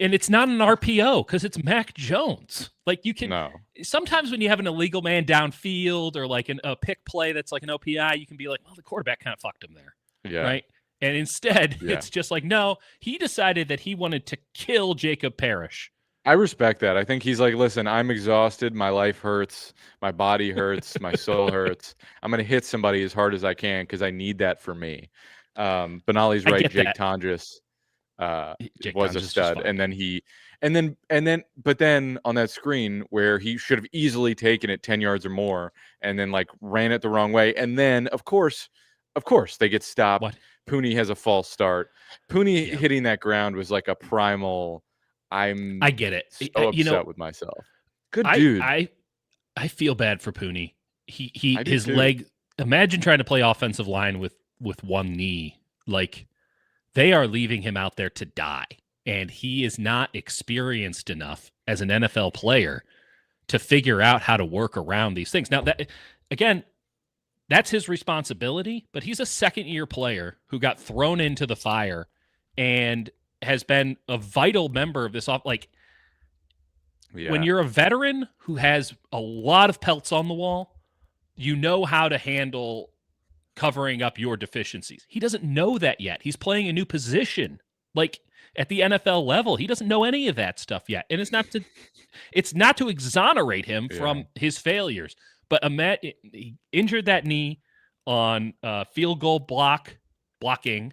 And it's not an RPO because it's Mac Jones. Like you can sometimes when you have an illegal man downfield or like a pick play that's like an OPI, you can be like, well, the quarterback kind of fucked him there. Yeah. Right. And instead, it's just like, no, he decided that he wanted to kill Jacob Parrish. I respect that. I think he's like, listen, I'm exhausted. My life hurts. My body hurts. My soul hurts. I'm going to hit somebody as hard as I can because I need that for me. Benali's right. Jake Tondres was a stud. But then on that screen where he should have easily taken it 10 yards or more and then like ran it the wrong way. And then, of course, they get stopped. What? Pooney has a false start. Pooney hitting that ground was like a primal. I get it. So upset with myself. Good dude. I feel bad for Pooney. His leg. Imagine trying to play offensive line with one knee. Like they are leaving him out there to die, and he is not experienced enough as an NFL player to figure out how to work around these things. Now that again. That's his responsibility, but he's a second-year player who got thrown into the fire and has been a vital member of this. When you're a veteran who has a lot of pelts on the wall, you know how to handle covering up your deficiencies. He doesn't know that yet. He's playing a new position, like at the NFL level. He doesn't know any of that stuff yet, and it's not to exonerate him from his failures. But he injured that knee on field goal blocking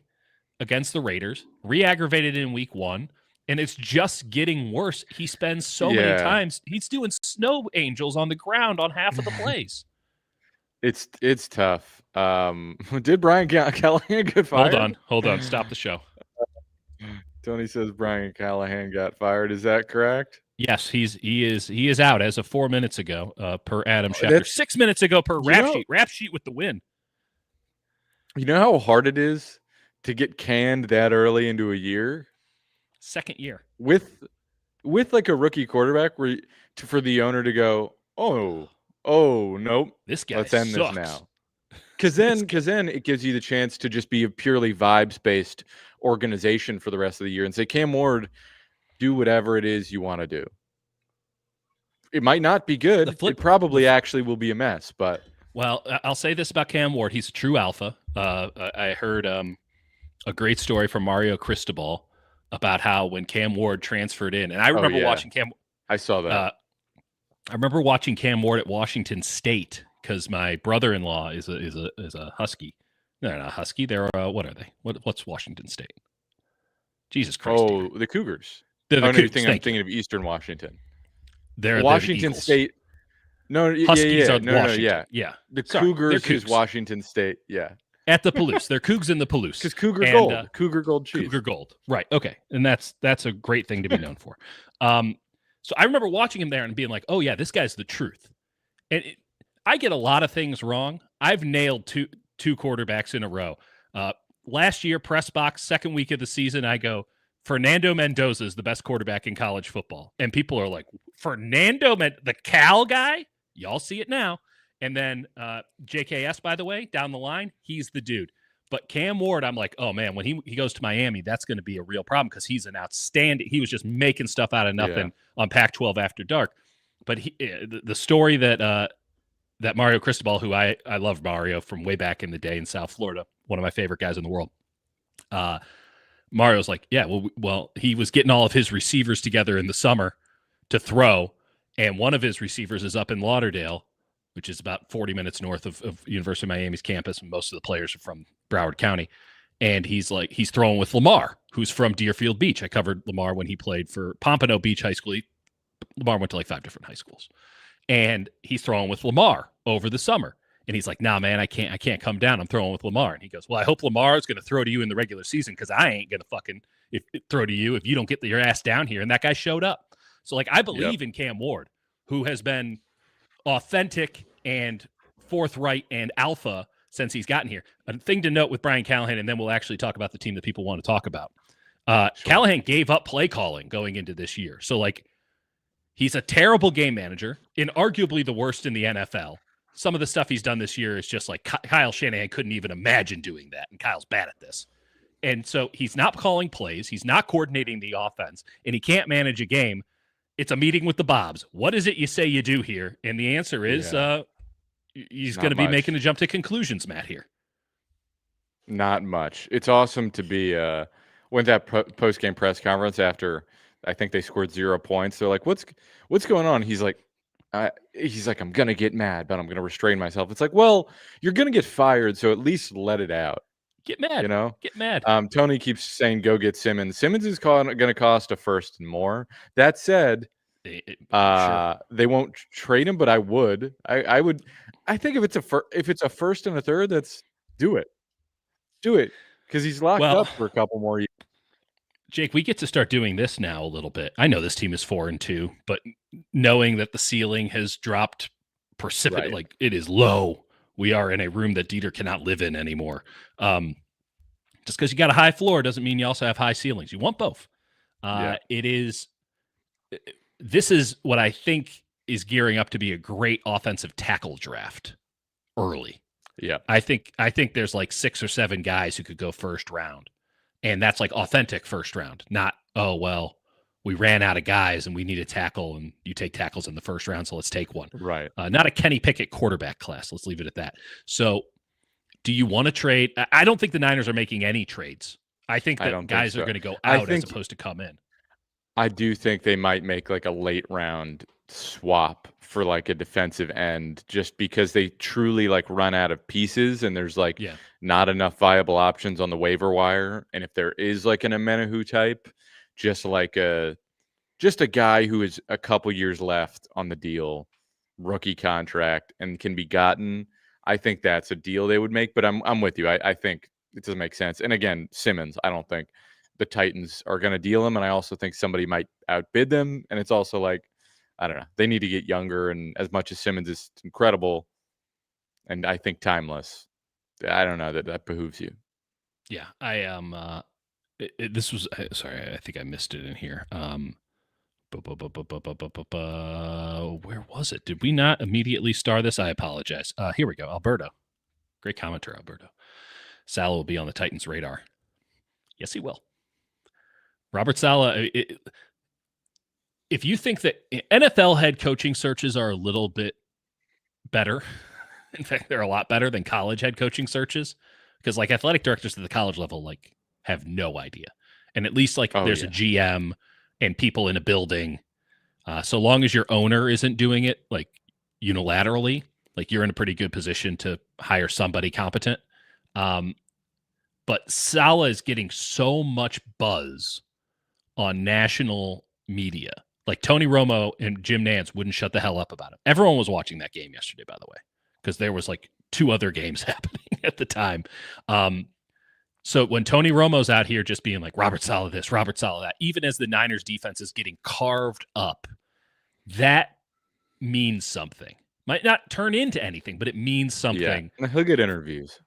against the Raiders, re-aggravated in week 1, and it's just getting worse. He spends so many times, he's doing snow angels on the ground on half of the plays. It's tough. Did Brian Callahan get fired? Hold on. Stop the show. Tony says Brian Callahan got fired. Is that correct? Yes, he is out as of 4 minutes ago, per Adam Schefter. 6 minutes ago per Rap Sheet. Rap Sheet with the win. You know how hard it is to get canned that early into a year? Second year. With like a rookie quarterback for the owner to go, oh nope. This guy let's end this now. Because then it gives you the chance to just be a purely vibes-based organization for the rest of the year and say, Cam Ward, do whatever it is you want to do. It might not be good. It probably actually will be a mess, but. Well, I'll say this about Cam Ward. He's a true alpha. I heard a great story from Mario Cristobal about how when Cam Ward transferred in, and I remember watching Cam. I saw that. I remember watching Cam Ward at Washington State because my brother-in-law is a Husky. No, they're not Husky. They're what are they? What's Washington State? Jesus Christ! Oh, the Cougars. They're the Cougars. I'm thinking of Eastern Washington. They're Washington the State. No, Huskies are no, Washington. yeah. The Cougars is Washington State. Yeah. At the Palouse. They're Cougs in the Palouse. Because Cougar Gold. Cougar Gold Chiefs. Cougar Gold. Right. Okay. And that's a great thing to be known for. So I remember watching him there and being like, oh, yeah, this guy's the truth. And I get a lot of things wrong. I've nailed two quarterbacks in a row. Last year, press box, second week of the season, I go, Fernando Mendoza is the best quarterback in college football. And people are like, the Cal guy? Y'all see it now. And then JKS, by the way, down the line, he's the dude. But Cam Ward, I'm like, oh, man, when he goes to Miami, that's going to be a real problem because he's an outstanding – he was just making stuff out of nothing on Pac-12 After Dark. But the story that Mario Cristobal, who I love Mario from way back in the day in South Florida, one of my favorite guys in the world, Mario's like, yeah, well, he was getting all of his receivers together in the summer to throw, and one of his receivers is up in Lauderdale, which is about 40 minutes north of University of Miami's campus, and most of the players are from Broward County. And he's throwing with Lamar, who's from Deerfield Beach. I covered Lamar when he played for Pompano Beach High School. Lamar went to like 5 different high schools. And he's throwing with Lamar over the summer. And he's like, nah, man, I can't come down. I'm throwing with Lamar. And he goes, well, I hope Lamar is going to throw to you in the regular season because I ain't going to fucking throw to you if you don't get your ass down here. And that guy showed up. So, like, I believe in Cam Ward, who has been authentic and forthright and alpha since he's gotten here. A thing to note with Brian Callahan, and then we'll actually talk about the team that people want to talk about. Callahan gave up play calling going into this year. So, like, he's a terrible game manager and arguably the worst in the NFL. Some of the stuff he's done this year is just like Kyle Shanahan couldn't even imagine doing that, and Kyle's bad at this. And so he's not calling plays. He's not coordinating the offense, and he can't manage a game. It's a meeting with the Bobs. What is it you say you do here? And the answer is he's going to be making a jump to conclusions, Matt, here. Not much. It's awesome to be went that post-game press conference after I think they scored 0 points. They're like, what's going on? He's like, I'm going to get mad, but I'm going to restrain myself. It's like, well, you're going to get fired, so at least let it out. Get mad. You know? Get mad. Tony keeps saying, go get Simmons. Simmons is going to cost a first and more. That said, sure. They won't trade him, but I would. I would. I think if it's a first and a third, do it. Do it. Because he's locked up for a couple more years. Jake, we get to start doing this now a little bit. I know this team is 4-2, but knowing that the ceiling has dropped precipitously, like it is low. We are in a room that Dieter cannot live in anymore. Just because you got a high floor doesn't mean you also have high ceilings. You want both. This is what I think is gearing up to be a great offensive tackle draft early. Yeah. I think there's like 6 or 7 guys who could go first round. And that's like authentic first round, not, oh, well, we ran out of guys and we need a tackle and you take tackles in the first round, so let's take one. Right. Not a Kenny Pickett quarterback class. Let's leave it at that. So do you want to trade? I don't think the Niners are making any trades. I think that guys are going to go out as opposed to come in. I do think they might make like a late round swap for like a defensive end just because they truly like run out of pieces and there's like not enough viable options on the waiver wire. And if there is like an Amenahu type, just a guy who is a couple years left on the deal, rookie contract, and can be gotten, I think that's a deal they would make. But I'm with you. I think it doesn't make sense. And again, Simmons, I don't think the Titans are going to deal him. And I also think somebody might outbid them. And it's also like, I don't know. They need to get younger. And as much as Simmons is incredible, and I think timeless, I don't know that behooves you. Yeah, I am. This was sorry. I think I missed it in here. Where was it? Did we not immediately star this? I apologize. Here we go. Alberto, great commenter, Alberto. Saleh will be on the Titans' radar. Yes, he will. Robert Saleh. If you think that NFL head coaching searches are a little bit better, in fact, they're a lot better than college head coaching searches, because like athletic directors at the college level like have no idea, and at least like there's a GM and people in a building. So long as your owner isn't doing it like unilaterally, like you're in a pretty good position to hire somebody competent. But Saleh is getting so much buzz on national media. Like Tony Romo and Jim Nantz wouldn't shut the hell up about it. Everyone was watching that game yesterday, by the way, because there was like 2 other games happening at the time. So when Tony Romo's out here just being like, Robert Saleh this, Robert Saleh that, even as the Niners defense is getting carved up, that means something. Might not turn into anything, but it means something. Yeah. He'll get interviews.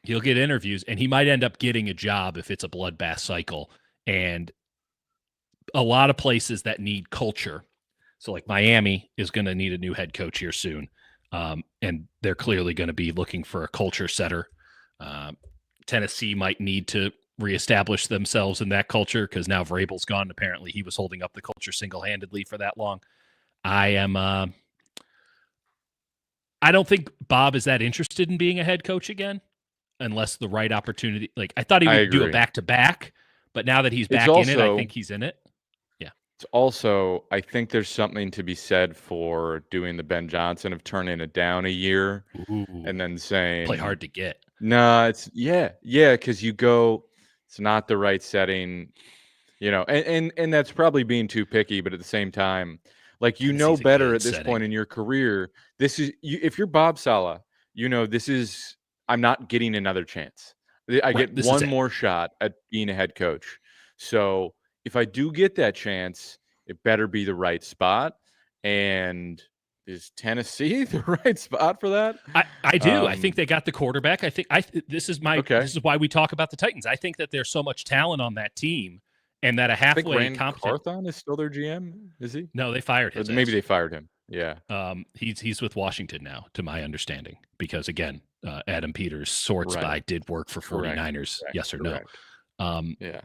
He'll get interviews, and he might end up getting a job if it's a bloodbath cycle. And a lot of places that need culture. So like Miami is going to need a new head coach here soon. And they're clearly going to be looking for a culture setter. Tennessee might need to reestablish themselves in that culture because now Vrabel's gone. Apparently he was holding up the culture single-handedly for that long. I don't think Bob is that interested in being a head coach again, unless the right opportunity. Like I thought he would do it back-to-back, but now that he's back in it, I think he's in it. Also, I think there's something to be said for doing the Ben Johnson of turning it down a year and then saying play hard to get. No, it's because you go, it's not the right setting, and that's probably being too picky, but at the same time, like better at this point in your career. This is if you're Bob Saleh, I'm not getting another chance. I get one more shot at being a head coach. So if I do get that chance, it better be the right spot. And is Tennessee the right spot for that? I do. I think they got the quarterback. This is why we talk about the Titans. I think that there's so much talent on that team, and that a halfway competent. Carthon is still their GM. Is he? No, they fired him. Maybe they fired him. Yeah. He's with Washington now, to my understanding, because again, Adam Peters sorts by did work for 49ers. Correct. Yes or no? Yeah.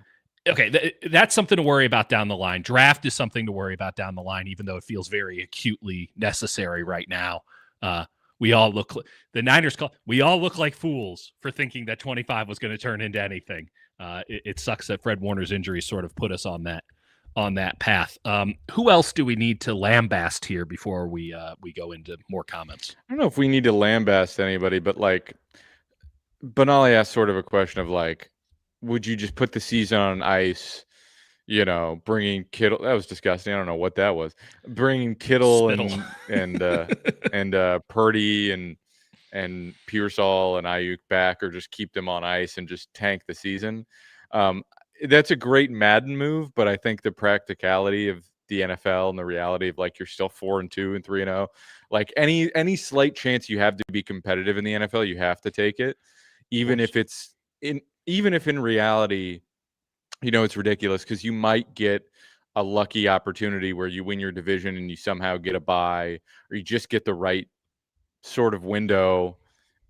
Okay, that's something to worry about down the line. Draft is something to worry about down the line, even though it feels very acutely necessary right now. We all look like fools for thinking that 25 was going to turn into anything. It sucks that Fred Warner's injury sort of put us on that path. Who else do we need to lambast here before we go into more comments? I don't know if we need to lambast anybody, but like Benali asked sort of a question of like, would you just put the season on ice? Bringing Kittle, that was disgusting. I don't know what that was. Bringing Kittle and Purdy and Pearsall and Ayuk back, or just keep them on ice and just tank the season. That's a great Madden move, but I think the practicality of the NFL and the reality of like you're still 4-2 and 3-0, like any slight chance you have to be competitive in the NFL, you have to take it, even if in reality, it's ridiculous because you might get a lucky opportunity where you win your division and you somehow get a bye, or you just get the right sort of window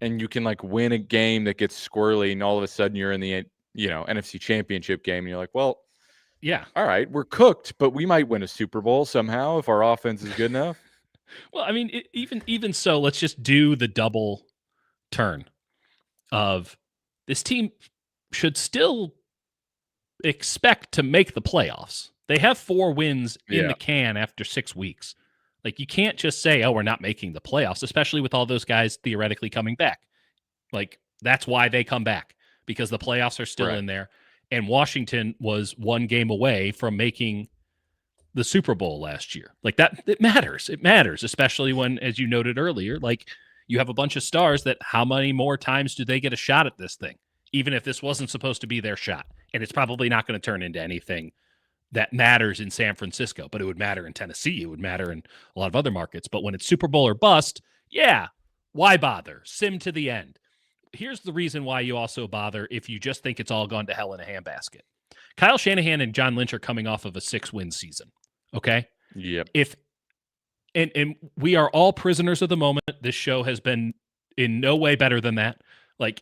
and you can like win a game that gets squirrely and all of a sudden you're in the NFC Championship game and you're like, well, yeah, all right, we're cooked, but we might win a Super Bowl somehow if our offense is good enough. Well, I mean, even so, let's just do the double turn of this team should still expect to make the playoffs. They have 4 wins in the can after 6 weeks. Like, you can't just say, oh, we're not making the playoffs, especially with all those guys theoretically coming back. Like, that's why they come back, because the playoffs are still in there. And Washington was 1 game away from making the Super Bowl last year. Like, that, it matters. It matters, especially when, as you noted earlier, like, you have a bunch of stars that how many more times do they get a shot at this thing? Even if this wasn't supposed to be their shot. And it's probably not going to turn into anything that matters in San Francisco, but it would matter in Tennessee. It would matter in a lot of other markets. But when it's Super Bowl or bust, why bother? Sim to the end. Here's the reason why you also bother if you just think it's all gone to hell in a handbasket. Kyle Shanahan and John Lynch are coming off of a 6-win season. Okay? Yep. And we are all prisoners of the moment. This show has been in no way better than that. Like,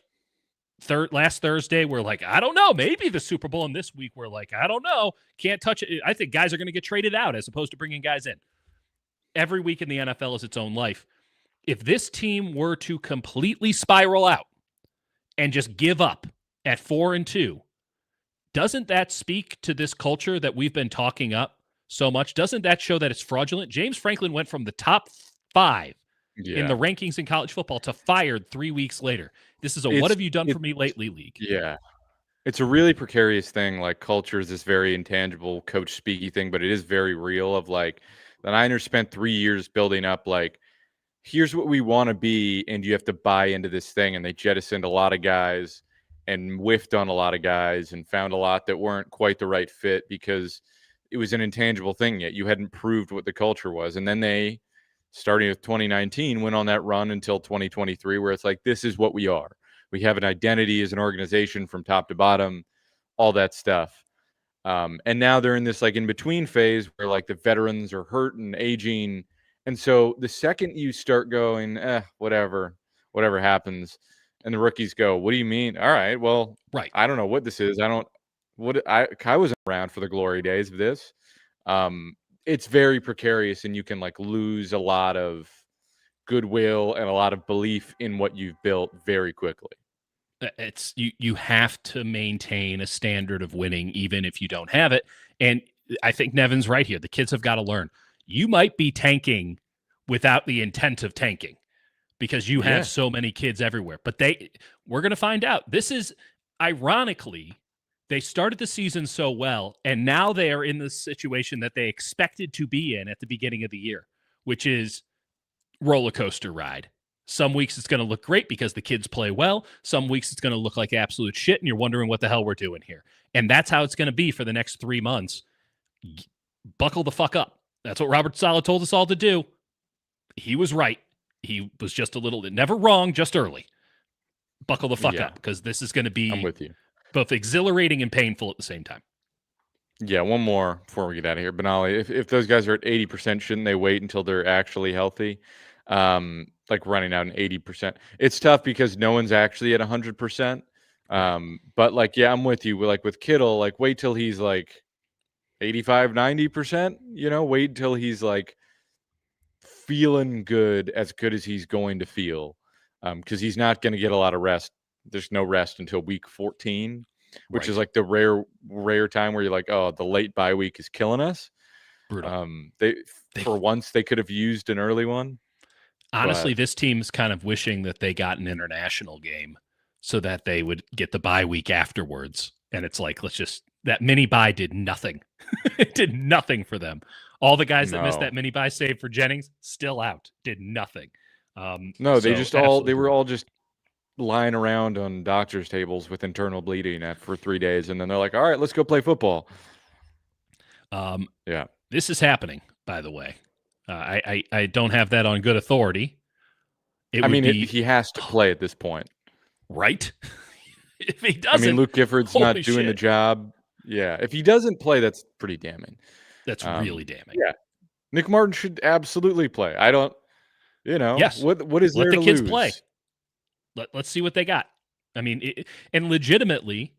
last Thursday, we're like, I don't know, maybe the Super Bowl. And this week, we're like, I don't know, can't touch it. I think guys are going to get traded out as opposed to bringing guys in. Every week in the NFL is its own life. If this team were to completely spiral out and just give up at 4-2, doesn't that speak to this culture that we've been talking up so much? Doesn't that show that it's fraudulent? James Franklin went from the top 5 in the rankings in college football to fired 3 weeks later. This is what have you done for me lately league. Yeah. It's a really precarious thing. Like, culture is this very intangible coach speaky thing, but it is very real of like the Niners spent 3 years building up, like, here's what we want to be. And you have to buy into this thing. And they jettisoned a lot of guys and whiffed on a lot of guys and found a lot that weren't quite the right fit because it was an intangible thing yet. You hadn't proved what the culture was. And then they, starting with 2019, went on that run until 2023, where it's like, this is what we are. We have an identity as an organization from top to bottom, all that stuff. And now they're in this like in between phase where like the veterans are hurt and aging. And so the second you start going, whatever happens, and the rookies go, what do you mean? All right, well, I don't know what this is. I wasn't around for the glory days of this. It's very precarious, and you can like lose a lot of goodwill and a lot of belief in what you've built very quickly. It's you have to maintain a standard of winning even if you don't have it. And I think Nevin's right here. The kids have got to learn. You might be tanking without the intent of tanking because you have so many kids everywhere. But we're going to find out. This is ironically, they started the season so well, and now they are in the situation that they expected to be in at the beginning of the year, which is roller coaster ride. Some weeks it's going to look great because the kids play well. Some weeks it's going to look like absolute shit, and you're wondering what the hell we're doing here. And that's how it's going to be for the next 3 months. Buckle the fuck up. That's what Robert Saleh told us all to do. He was right. He was just a little, never wrong, just early. Buckle the fuck up, because this is going to be I'm with you. Both exhilarating and painful at the same time. Yeah, one more before we get out of here. Benali, if those guys are at 80%, shouldn't they wait until they're actually healthy? Like running out an 80%. It's tough because no one's actually at 100%. But like, yeah, I'm with you. Like with Kittle, like wait till he's like 85, 90%, wait until he's like feeling good as he's going to feel. Because he's not going to get a lot of rest. There's no rest until week 14. Which is like the rare time where you're like, oh, the late bye week is killing us. Brutal. For once they could have used an early one. Honestly, this team's kind of wishing that they got an international game so that they would get the bye week afterwards. And it's like, that mini bye did nothing. It did nothing for them. All the guys that missed that mini bye, save for Jennings, still out. Did nothing. No, they were all just lying around on doctors' tables with internal bleeding for 3 days, and then they're like, all right, let's go play football. This is happening, by the way. I don't have that on good authority. He has to play at this point. Right? If he doesn't, Luke Gifford's not doing the job. Yeah, if he doesn't play, that's pretty damning. That's really damning. Yeah. Nick Martin should absolutely play. I don't, yes. What is there to lose? Let the kids play. Let's see what they got. And legitimately,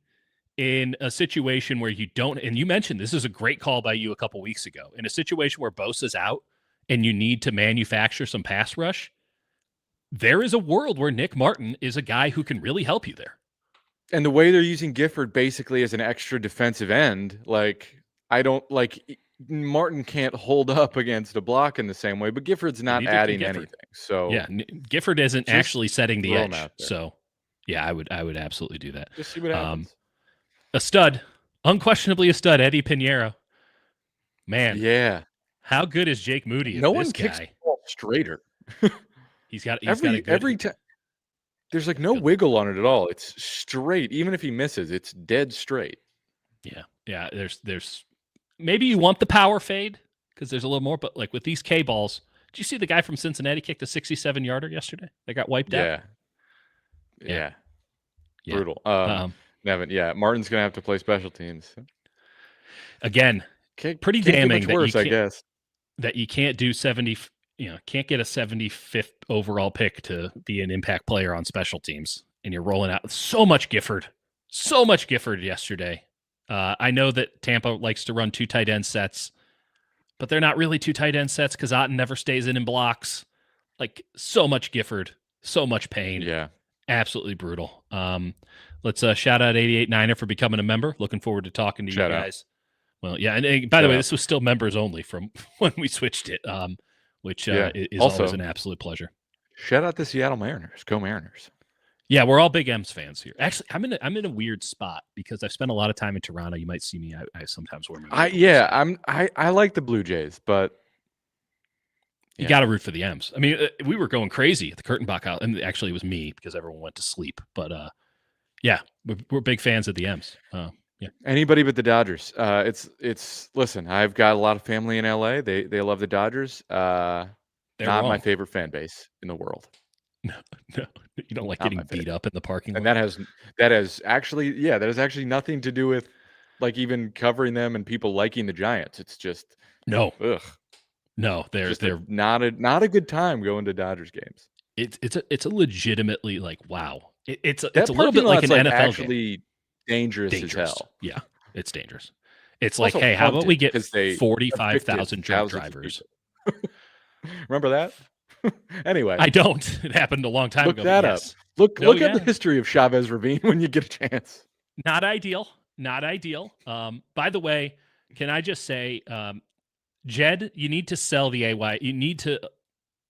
in a situation where you don't, and you mentioned this is a great call by you a couple weeks ago, in a situation where Bosa's out and you need to manufacture some pass rush, there is a world where Nick Martin is a guy who can really help you there. And the way they're using Gifford basically as an extra defensive end, Martin can't hold up against a block in the same way, but Gifford's not adding anything. So yeah, Gifford isn't actually setting the edge. So yeah, I would absolutely do that. Just see what happens. A stud, unquestionably a stud, Eddie Pinheiro. Man, yeah. How good is Jake Moody? No one kicks the ball straighter. He's got every time. There's like no wiggle on it at all. It's straight. Even if he misses, it's dead straight. Yeah. There's maybe you want the power fade because there's a little more, but like with these K balls, did you see the guy from Cincinnati kicked a 67-yarder yesterday? They got wiped out. Yeah. Brutal. Nevin, Martin's gonna have to play special teams again. Pretty damning. Get much worse, I guess. That you can't do 70. Can't get a 75th overall pick to be an impact player on special teams, and you're rolling out so much Gifford yesterday. I know that Tampa likes to run 2 tight end sets, but they're not really 2 tight end sets because Otten never stays in blocks. Like so much Gifford, so much pain. Yeah, absolutely brutal. Let's shout out 88 Niner for becoming a member. Looking forward to talking to you guys. Well, yeah, and by the way, this was still members only from when we switched it. Which is also always an absolute pleasure. Shout out the Seattle Mariners. Go Mariners. Yeah, we're all big M's fans here. Actually, I'm in a weird spot because I've spent a lot of time in Toronto. You might see me. I sometimes wear my I like the Blue Jays, but you got to root for the M's. We were going crazy at the Kurtenbach House, and actually it was me because everyone went to sleep. But we're big fans of the M's. Yeah. Anybody but the Dodgers. Listen, I've got a lot of family in LA. They love the Dodgers. Not my favorite fan base in the world. No, you don't like getting beat up in the parking lot. And that has actually nothing to do with like even covering them and people liking the Giants. It's just no. Ugh. No, they're not a good time going to Dodgers games. It's a legitimately like wow. It's a little bit like an NFL actually game. Dangerous as hell. Yeah, it's dangerous. It's like, hey, how about we get 45,000 drunk drivers? Remember that? Anyway, I don't. It happened a long time ago. Look that up. Look at the history of Chavez Ravine when you get a chance. Not ideal. By the way, can I just say, Jed, you need to sell the AY. You need to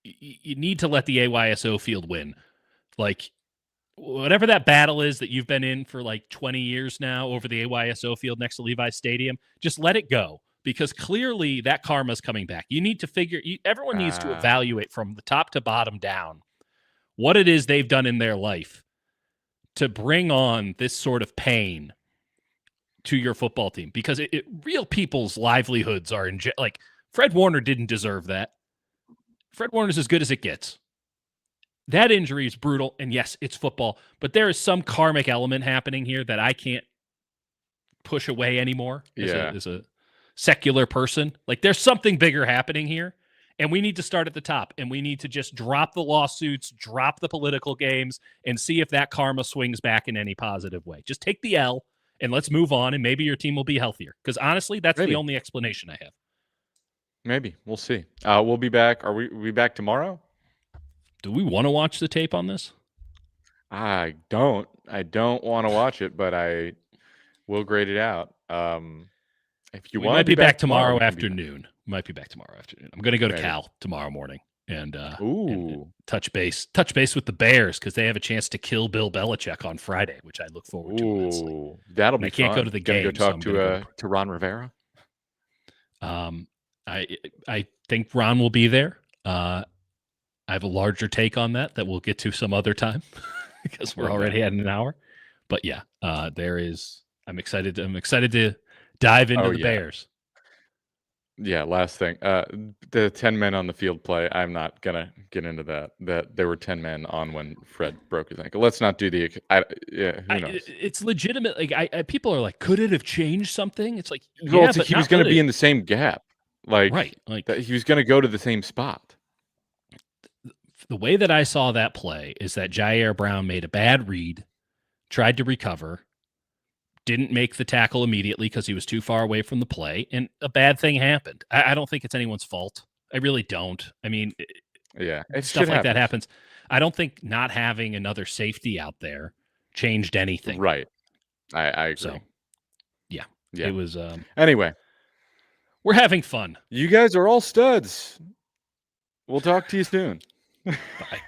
let the AYSO field win. Like, whatever that battle is that you've been in for like 20 years now over the AYSO field next to Levi's Stadium, just let it go because clearly that karma's coming back. You need to everyone needs to evaluate from the top to bottom down what it is they've done in their life to bring on this sort of pain to your football team, because real people's livelihoods are like Fred Warner didn't deserve that. Fred Warner's as good as it gets. That injury is brutal, and yes, it's football, but there is some karmic element happening here that I can't push away anymore as a secular person. Like, there's something bigger happening here, and we need to start at the top, and we need to just drop the lawsuits, drop the political games, and see if that karma swings back in any positive way. Just take the L, and let's move on, and maybe your team will be healthier. Because honestly, that's the only explanation I have. Maybe. We'll see. We'll be back. Are we back tomorrow? Do we want to watch the tape on this? I don't want to watch it, but I will grade it out. If you want, might be back tomorrow afternoon. Might be back tomorrow afternoon. I'm going to go to Cal tomorrow morning and touch base with the Bears, because they have a chance to kill Bill Belichick on Friday, which I look forward to immensely. That'll be fun. I can't go to the game. Go talk to Ron Rivera. I think Ron will be there. I have a larger take on that we'll get to some other time because we're already at an hour. But yeah, I'm excited to dive into the Bears. Yeah, last thing. The 10 men on the field play, I'm not going to get into that. That there were 10 men on when Fred broke his ankle. Let's not do who knows? It's legitimate. Like, people are like, could it have changed something? It's like, he was going to be in the same gap. Like, right. Like, he was going to go to the same spot. The way that I saw that play is that Jair Brown made a bad read, tried to recover, didn't make the tackle immediately because he was too far away from the play, and a bad thing happened. I don't think it's anyone's fault. I really don't. I mean, stuff like that happens. I don't think not having another safety out there changed anything. Right. I agree. So, yeah. It was. Anyway, we're having fun. You guys are all studs. We'll talk to you soon. Bye.